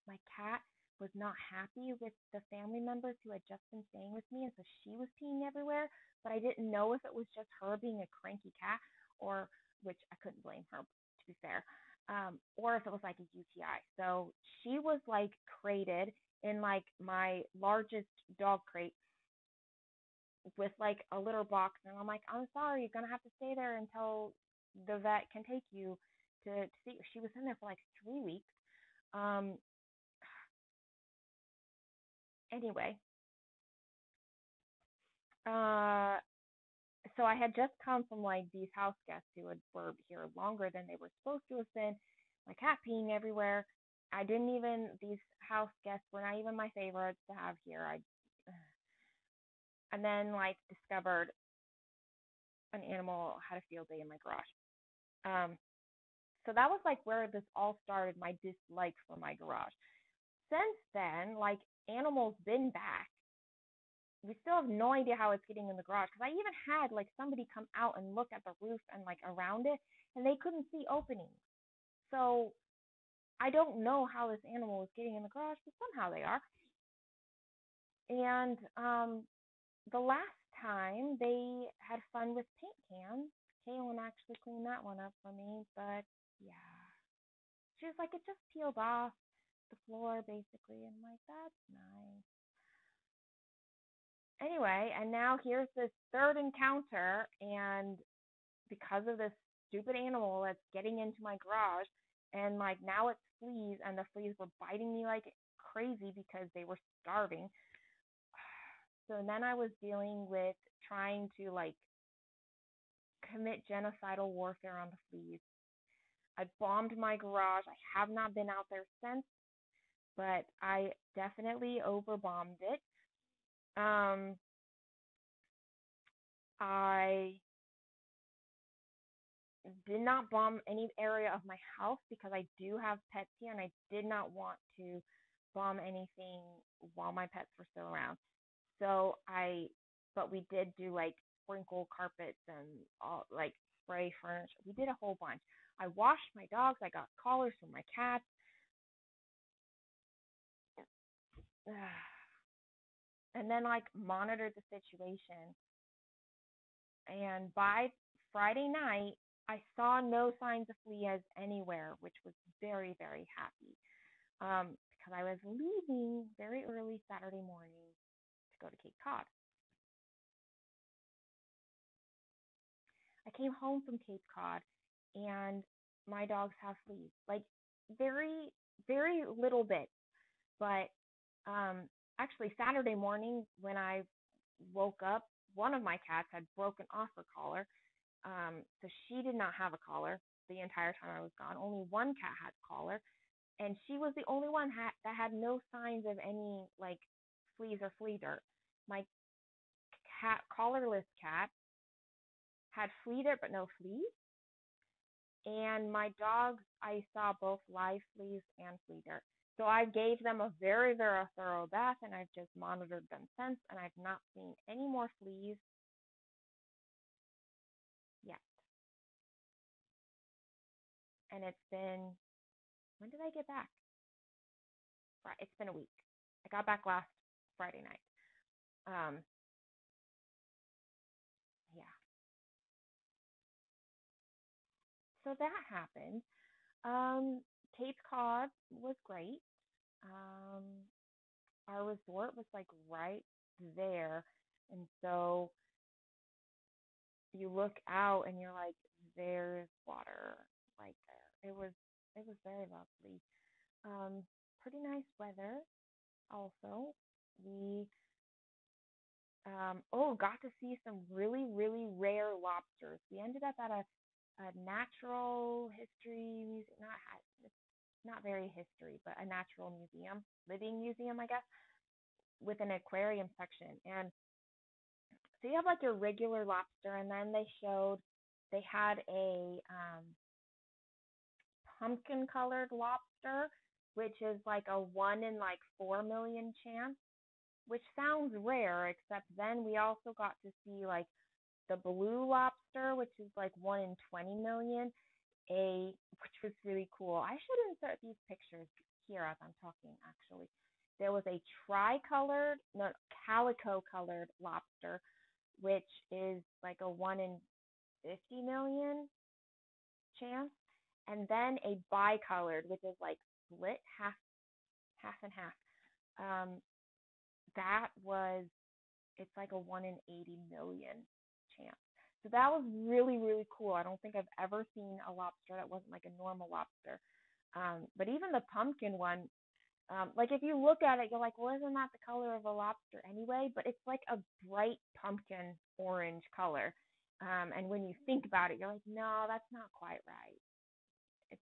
My cat was not happy with the family members who had just been staying with me, and so she was peeing everywhere. But I didn't know if it was just her being a cranky cat, or which I couldn't blame her, to be fair, or if it was like a UTI. So she was like crated in like my largest dog crate with like a litter box, and I'm like, I'm sorry, you're gonna have to stay there until the vet can take you to see. She was in there for like 3 weeks. Um, anyway, uh, so I had just come from like these house guests who were here longer than they were supposed to have been. My cat peeing everywhere. I didn't even these house guests were not even my favorites to have here. I and then like discovered an animal had a field day in my garage. Um, so that was like where this all started. My dislike for my garage. Since then, like animals been back. We still have no idea how it's getting in the garage because I even had like somebody come out and look at the roof and like around it, and they couldn't see openings. So I don't know how this animal is getting in the garage, but somehow they are. And the last time they had fun with paint cans. Kaylin actually cleaned that one up for me, but yeah, she was like, it just peeled off the floor basically, and I'm like, that's nice. Anyway, and now here's this third encounter, and because of this stupid animal that's getting into my garage, and like now it's fleas, and the fleas were biting me like crazy because they were starving. So then I was dealing with trying to like commit genocidal warfare on the fleas. I bombed my garage. I have not been out there since, but I definitely overbombed it. Um, I did not bomb any area of my house because I do have pets here, and I did not want to bomb anything while my pets were still around. So but we did do like sprinkle carpets and all like spray furniture. We did a whole bunch. I washed my dogs. I got collars for my cats. and then like monitored the situation. And by Friday night, I saw no signs of fleas anywhere, which was very, very happy. Because I was leaving very early Saturday morning to go to Cape Cod. I came home from Cape Cod, and my dogs have fleas, like very, very little bit. But actually, Saturday morning when I woke up, one of my cats had broken off her collar. So she did not have a collar the entire time I was gone. Only one cat had a collar, and she was the only one that had no signs of any like fleas or flea dirt. My collarless cat had flea dirt but no fleas, and my dogs I saw both live fleas and flea dirt. So I gave them a very, very thorough bath, and I've just monitored them since, and I've not seen any more fleas yet. And it's been, when did I get back? It's been a week. I got back last Friday night. Um, yeah. So that happened. Um, Cape Cod was great. Um, our resort was like right there, and so you look out and you're like, there's water right there. It was very lovely. Um, Pretty nice weather. Also, we got to see some really, really rare lobsters. We ended up at a natural history museum, it's not very history, but a natural museum, living museum, I guess, with an aquarium section. And so you have like your regular lobster, and then they had a pumpkin colored lobster, which is like a 1 in like 4 million chance, which sounds rare, except then we also got to see like the blue lobster, which is like 1 in 20 million, which was really cool. I should insert these pictures here as I'm talking, actually. There was a no, calico colored lobster, which is like a 1 in 50 million chance, and then a bicolored, which is like split half and half. Um, that was it's like a 1 in 80 million chance. So that was really, really cool. I don't think I've ever seen a lobster that wasn't like a normal lobster. But even the pumpkin one, like if you look at it, you're like, well, isn't that the color of a lobster anyway? But it's like a bright pumpkin orange color. And when you think about it, you're like, no, that's not quite right. It's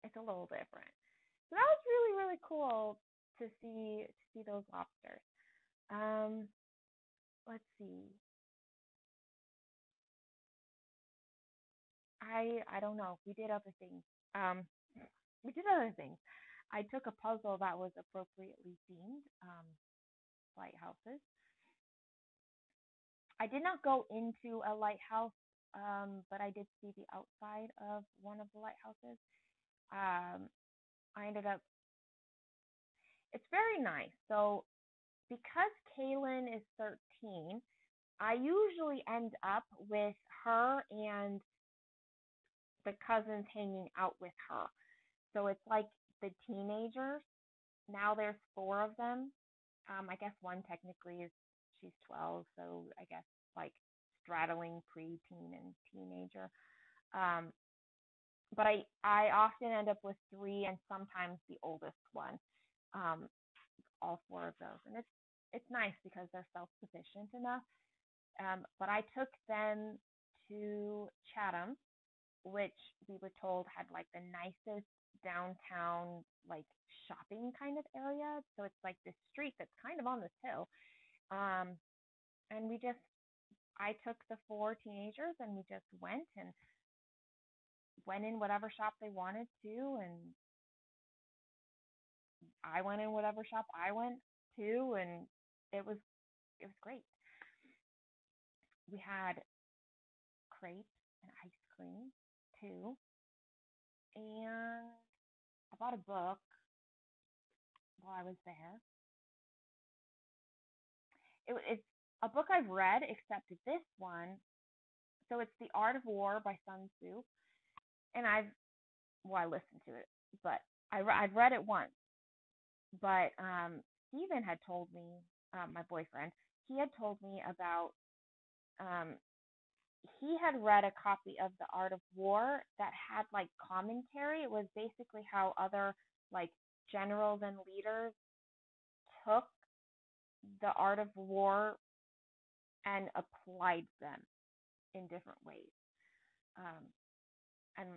it's a little different. So that was really, really cool to see those lobsters. Um, let's see. I don't know. We did other things. Um, we did other things. I took a puzzle that was appropriately themed, lighthouses. I did not go into a lighthouse, but I did see the outside of one of the lighthouses. Um, I ended up. It's very nice. So because Kaylin is 13, I usually end up with her and the cousins hanging out with her. So it's like the teenagers. Now there's four of them. I guess one technically she's 12, so I guess like straddling preteen and teenager. Um, but I often end up with three and sometimes the oldest one. Um, all four of those, and it's nice because they're self sufficient enough. But I took them to Chatham, which we were told had like the nicest downtown like shopping kind of area. So it's like this street that's kind of on this hill. Um, and I took the four teenagers and we just went in whatever shop they wanted to, and I went in whatever shop I went to, and it was it was great. We had crepes and ice cream too, and I bought a book while I was there. it's a book I've read, except this one. So it's The Art of War by Sun Tzu, and I listened to it, but I've read it once. But Steven had told me, my boyfriend, he had told me about um, he had read a copy of The Art of War that had like commentary. It was basically how other like generals and leaders took the art of war and applied them in different ways. Um, and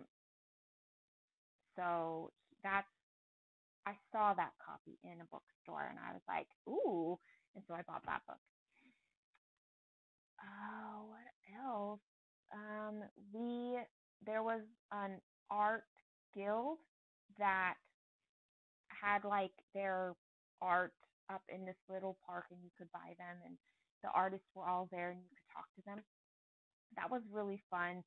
so that's I saw that copy in a bookstore and I was like, ooh, and so I bought that book. Oh, what else? Um, we there was an art guild that had like their art up in this little park and you could buy them and the artists were all there and you could talk to them. That was really fun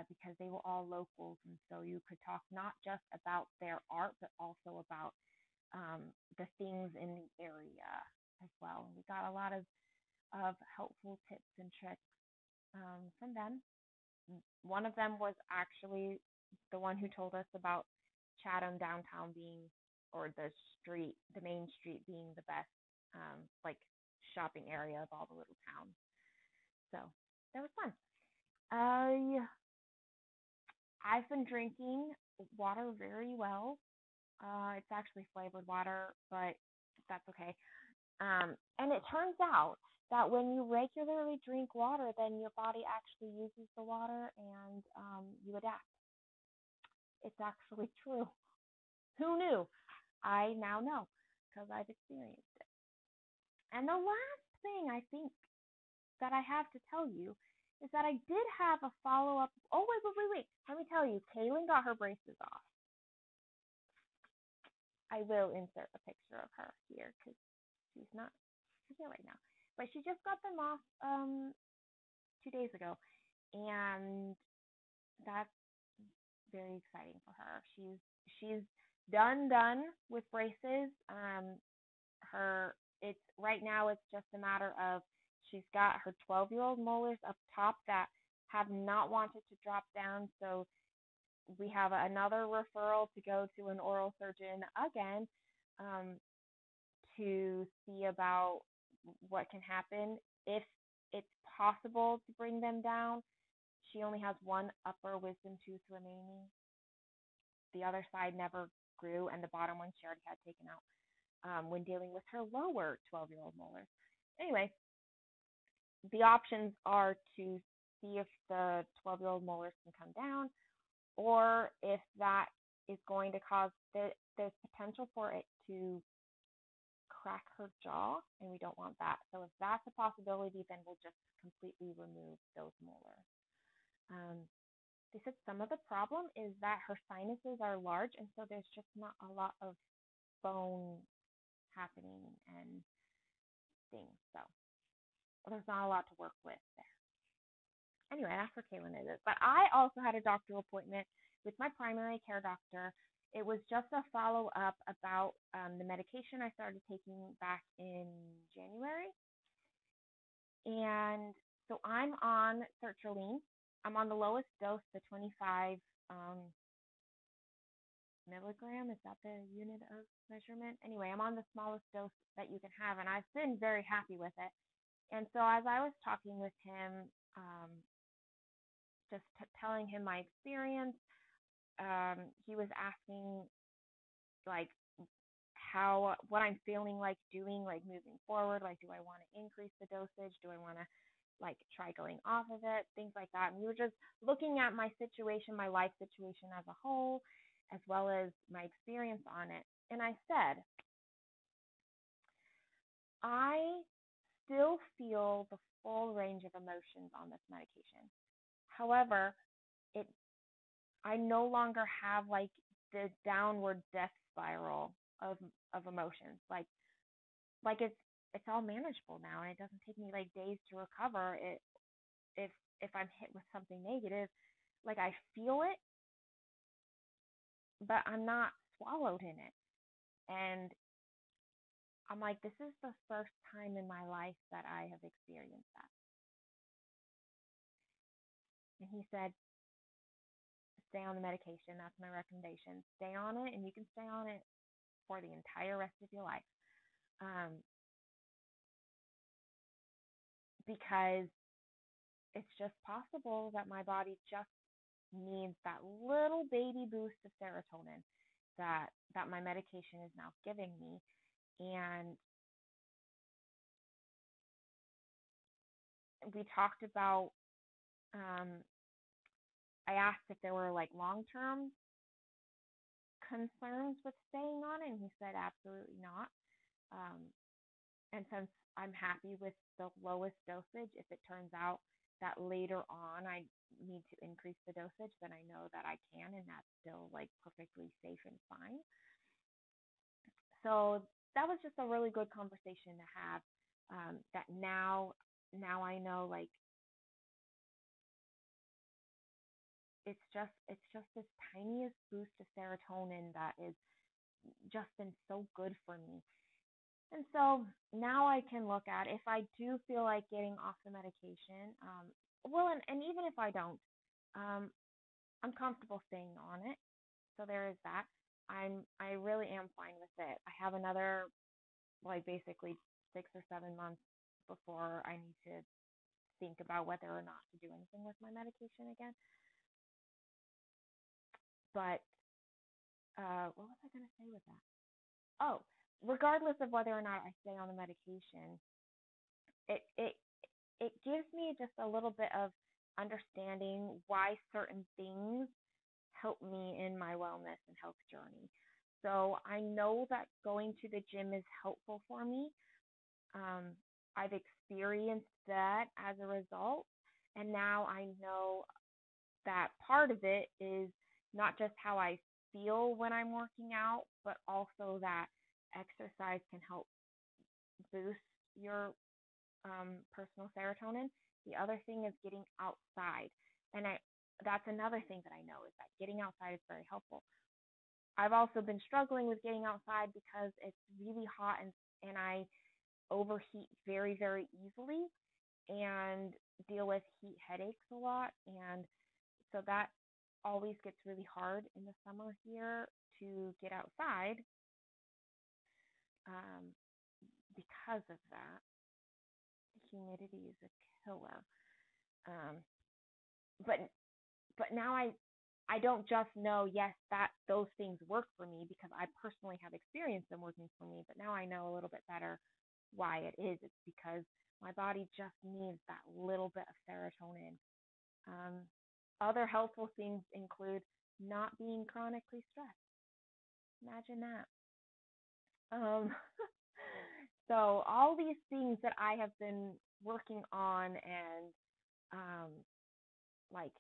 because they were all locals and so you could talk not just about their art but also about the things in the area as well. And we got a lot of helpful tips and tricks from them. One of them was actually the one who told us about Chatham downtown being, or the main street being the best, like shopping area of all the little towns. So that was fun. Uh, I've been drinking water very well. It's actually flavored water, but that's okay. And it turns out that when you regularly drink water, then your body actually uses the water and you adapt. It's actually true. Who knew? I now know because I've experienced it. And the last thing I think that I have to tell you is that I did have a follow up. Oh, wait. Let me tell you, Kaylin got her braces off. I will insert a picture of her here because she's not here right now. But she just got them off 2 days ago. And that's very exciting for her. She's done with braces. Her it's right now it's just a matter of she's got her 12-year-old molars up top that have not wanted to drop down, so we have another referral to go to an oral surgeon again um, to see about what can happen if it's possible to bring them down. She only has one upper wisdom tooth remaining. The other side never grew, and the bottom one she already had taken out when dealing with her lower 12-year-old molars. Anyway, the options are to see if the 12-year-old molars can come down, or if that is going to cause there's potential for it to crack her jaw, and we don't want that. So if that's a possibility, then we'll just completely remove those molars. They said some of the problem is that her sinuses are large, and so there's just not a lot of bone happening and things. So there's not a lot to work with there. Anyway, that's where Kaylin is. But I also had a doctor appointment with my primary care doctor. It was just a follow up about the medication I started taking back in January. And so I'm on sertraline. I'm on the lowest dose, the 25 milligram. Is that the unit of measurement? Anyway, I'm on the smallest dose that you can have, and I've been very happy with it. And so as I was talking with him, just telling him my experience, he was asking like what I'm feeling like doing, like moving forward, like do I want to increase the dosage, do I want to like try going off of it, things like that. And we were just looking at my situation, my life situation as a whole, as well as my experience on it. And I said, I still feel the full range of emotions on this medication. However, it I no longer have like the downward death spiral of emotions. Like it's all manageable now, and it doesn't take me like days to recover. If I'm hit with something negative, like I feel it, but I'm not swallowed in it. And I'm like, this is the first time in my life that I have experienced that. And he said, stay on the medication. That's my recommendation. Stay on it, and you can stay on it for the entire rest of your life. Um, because it's just possible that my body just needs that little baby boost of serotonin that my medication is now giving me. And we talked about, I asked if there were like long-term concerns with staying on it, and he said absolutely not. Um, and since I'm happy with the lowest dosage, if it turns out that later on I need to increase the dosage, then I know that I can, and that's still like perfectly safe and fine. So that was just a really good conversation to have. That now I know, like, it's just this tiniest boost of serotonin that is just been so good for me. And so now I can look at if I do feel like getting off the medication. Well, and even if I don't, um, I'm comfortable staying on it. So there is that. I really am fine with it. I have another, like, basically 6 or 7 months before I need to think about whether or not to do anything with my medication again. But what was I going to say with that? Oh, regardless of whether or not I stay on the medication, it it it gives me just a little bit of understanding why certain things help me in my wellness and health journey. So I know that going to the gym is helpful for me. Um, I've experienced that as a result, and now I know that part of it is not just how I feel when I'm working out, but also that exercise can help boost your personal serotonin. The other thing is getting outside, and that's another thing that I know is that getting outside is very helpful. I've also been struggling with getting outside because it's really hot, and I overheat very, very easily and deal with heat headaches a lot. And so that always gets really hard in the summer here to get outside, um, because of that. Humidity is a killer. Um, but now I don't just know, yes, that those things work for me because I personally have experienced them working for me, but now I know a little bit better why it is. It's because my body just needs that little bit of serotonin. Um, Other helpful things include not being chronically stressed. Imagine that. Um, so all these things that I have been working on, and um, like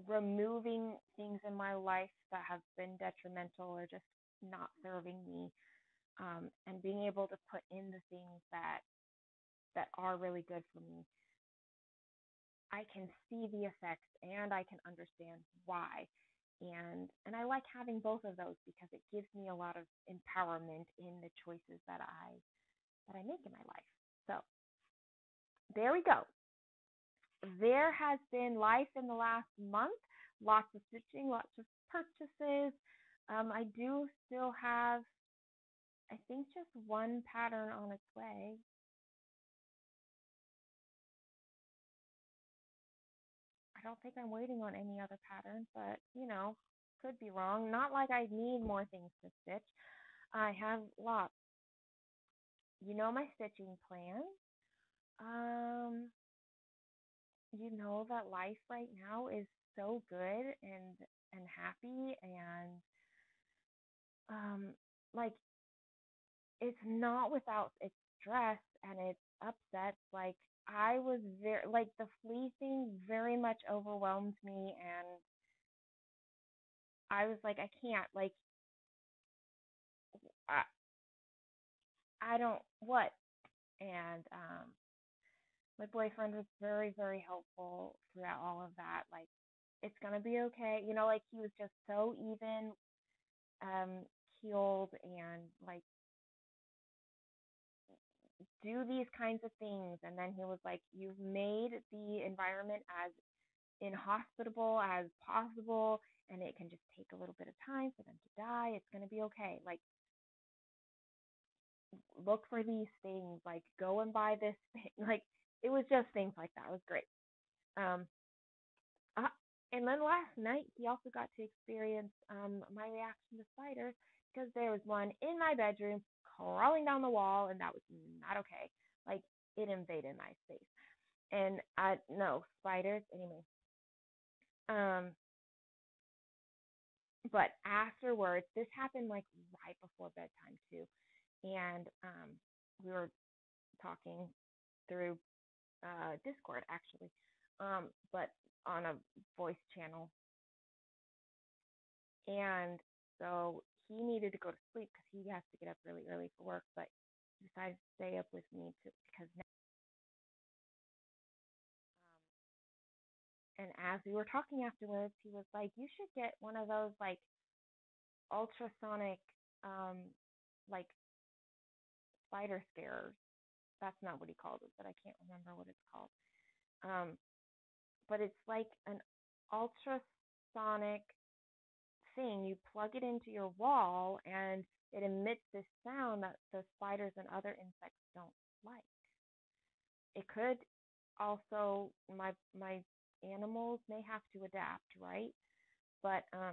removing things in my life that have been detrimental or just not serving me, and being able to put in the things that are really good for me. I can see the effects and I can understand why. And I like having both of those because it gives me a lot of empowerment in the choices that I make in my life. So there we go. There has been life in the last month. Lots of stitching, lots of purchases. I do still have, I think, just one pattern on its way. I don't think I'm waiting on any other patterns, but could be wrong. Not like I need more things to stitch. I have lots. You know my stitching plan. Um, you know that life right now is so good and happy, and um like, it's not without its stress and its upsets. Like, I was very, like, the flea thing very much overwhelmed me, and I was like, I can't, like, I, I don't what. And my boyfriend was very, very helpful throughout all of that. Like, it's gonna be okay. Like, he was just so even um keeled, and like, do these kinds of things. And then he was like, you've made the environment as inhospitable as possible, and it can just take a little bit of time for them to die. It's going to be okay. Like, look for these things. Like, go and buy this thing. Like, it was just things like that. It was great. Um, uh, and then last night, he also got to experience my reaction to spiders, because there was one in my bedroom crawling down the wall, and that was not okay. Like, it invaded my space. And no, spiders, anyway. But afterwards, this happened like right before bedtime too. And we were talking through Discord actually, but on a voice channel. And so he needed to go to sleep because he has to get up really early for work, but he decided to stay up with me because now, and as we were talking afterwards, he was like, you should get one of those like ultrasonic like spider scarers. That's not what he called it, but I can't remember what it's called. But it's like an ultrasonic thing. You plug it into your wall, and it emits this sound that the spiders and other insects don't like. It could also, my animals may have to adapt, right? But I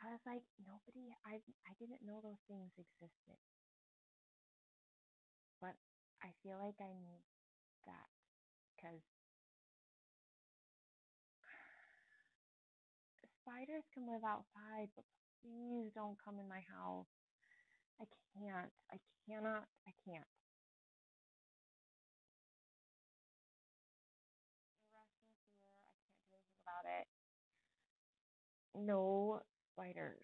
was like, I didn't know those things existed, but I feel like I need that because spiders can live outside, but please don't come in my house. I can't. I cannot. I can't. I can't do anything about it. No spiders.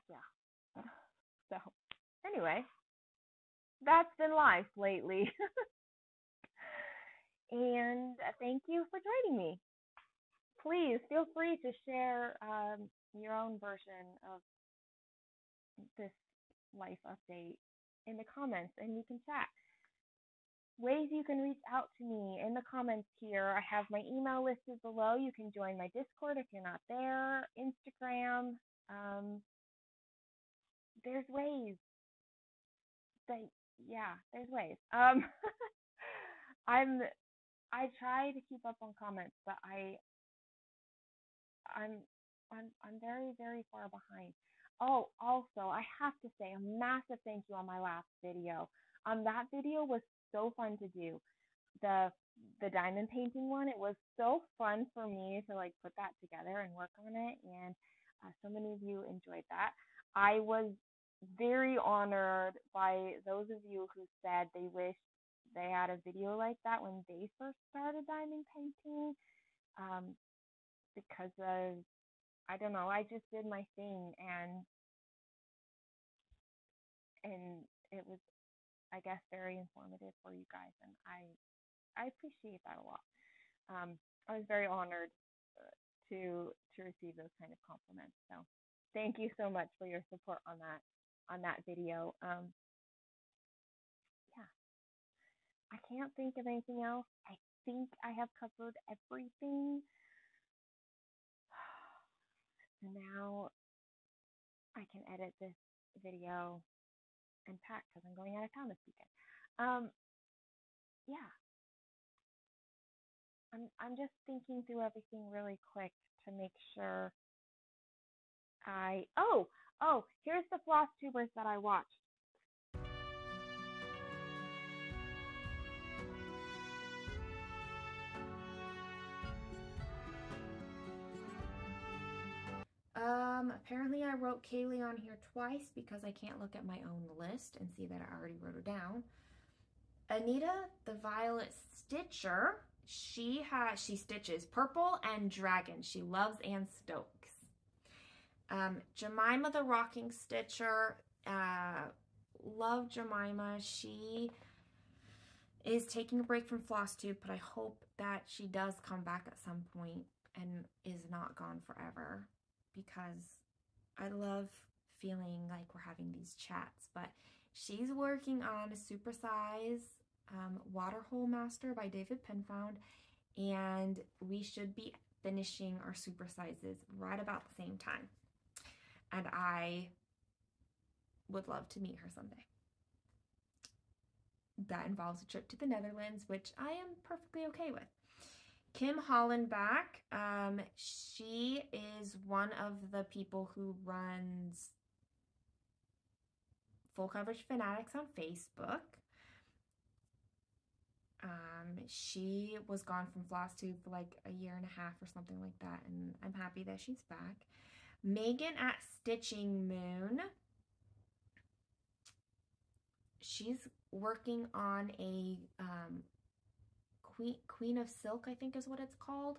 Yeah. So, anyway, that's been life lately. And thank you for joining me. Please feel free to share your own version of this life update in the comments, and we can chat. Ways you can reach out to me in the comments here. I have my email listed below. You can join my Discord if you're not there. Instagram. There's ways. There's ways. I try to keep up on comments, but I'm very, very far behind. Oh, also, I have to say a massive thank you on my last video. That video was so fun to do. The diamond painting one, it was so fun for me to like put that together and work on it, and so many of you enjoyed that. I was very honored by those of you who said they wished they had a video like that when they first started diamond painting, because of, I don't know, I just did my thing, and it was, I guess, very informative for you guys, and I appreciate that a lot. I was very honored to receive those kind of compliments. So thank you so much for your support on that video. Yeah, I can't think of anything else. I think I have covered everything. So now I can edit this video and pack because I'm going out of town this weekend. Yeah, I'm just thinking through everything really quick to make sure here's the Flosstubers that I watched. Apparently I wrote Kaylee on here twice because I can't look at my own list and see that I already wrote her down. Anita, the Violet Stitcher, she stitches purple and dragon. She loves Anne Stokes. Jemima, the Rocking Stitcher, love Jemima. She is taking a break from Flosstube, but I hope that she does come back at some point and is not gone forever, because I love feeling like we're having these chats. But she's working on a supersize Waterhole Master by David Penfound, and we should be finishing our supersizes right about the same time. And I would love to meet her someday. That involves a trip to the Netherlands, which I am perfectly okay with. Kim Hollenbach, she is one of the people who runs Full Coverage Fanatics on Facebook. She was gone from Flosstube for like a year and a half or something like that, and I'm happy that she's back. Megan at Stitching Moon. She's working on a Queen of Silk, I think is what it's called.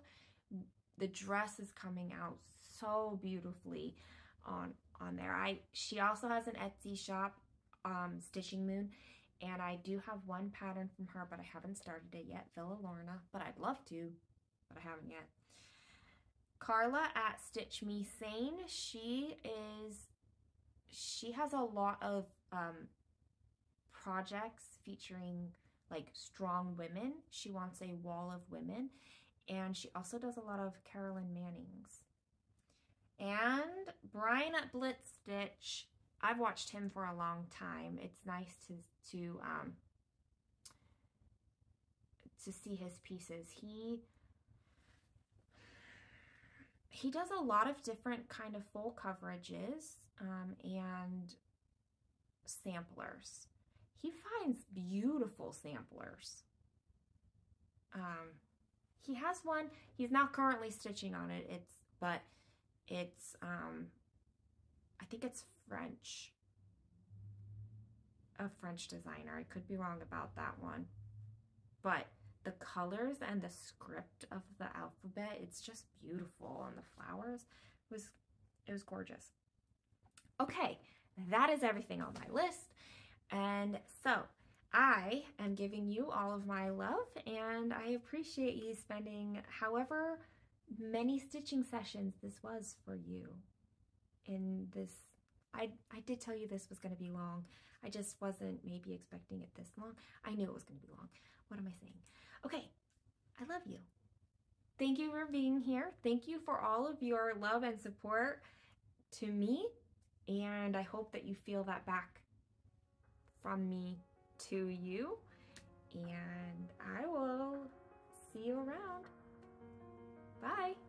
The dress is coming out so beautifully on there. She also has an Etsy shop, Stitching Moon, and I do have one pattern from her, but I haven't started it yet, Villa Lorna, but I'd love to, but I haven't yet. Carla at Stitch Me Sane, she has a lot of projects featuring like strong women. She wants a wall of women, and she also does a lot of Carolyn Mannings. And Brian at Blitz Stitch, I've watched him for a long time. It's nice to see his pieces. He does a lot of different kind of full coverages and samplers. He finds beautiful samplers. He has one. He's not currently stitching on it. I think it's French. A French designer. I could be wrong about that one. But the colors and the script of the alphabet, it's just beautiful. And the flowers, it was gorgeous. Okay, that is everything on my list. And so I am giving you all of my love, and I appreciate you spending however many stitching sessions this was for you. In this, I did tell you this was going to be long. I just wasn't maybe expecting it this long. I knew it was going to be long. What am I saying? Okay, I love you. Thank you for being here. Thank you for all of your love and support to me, and I hope that you feel that back from me to you, and I will see you around. Bye.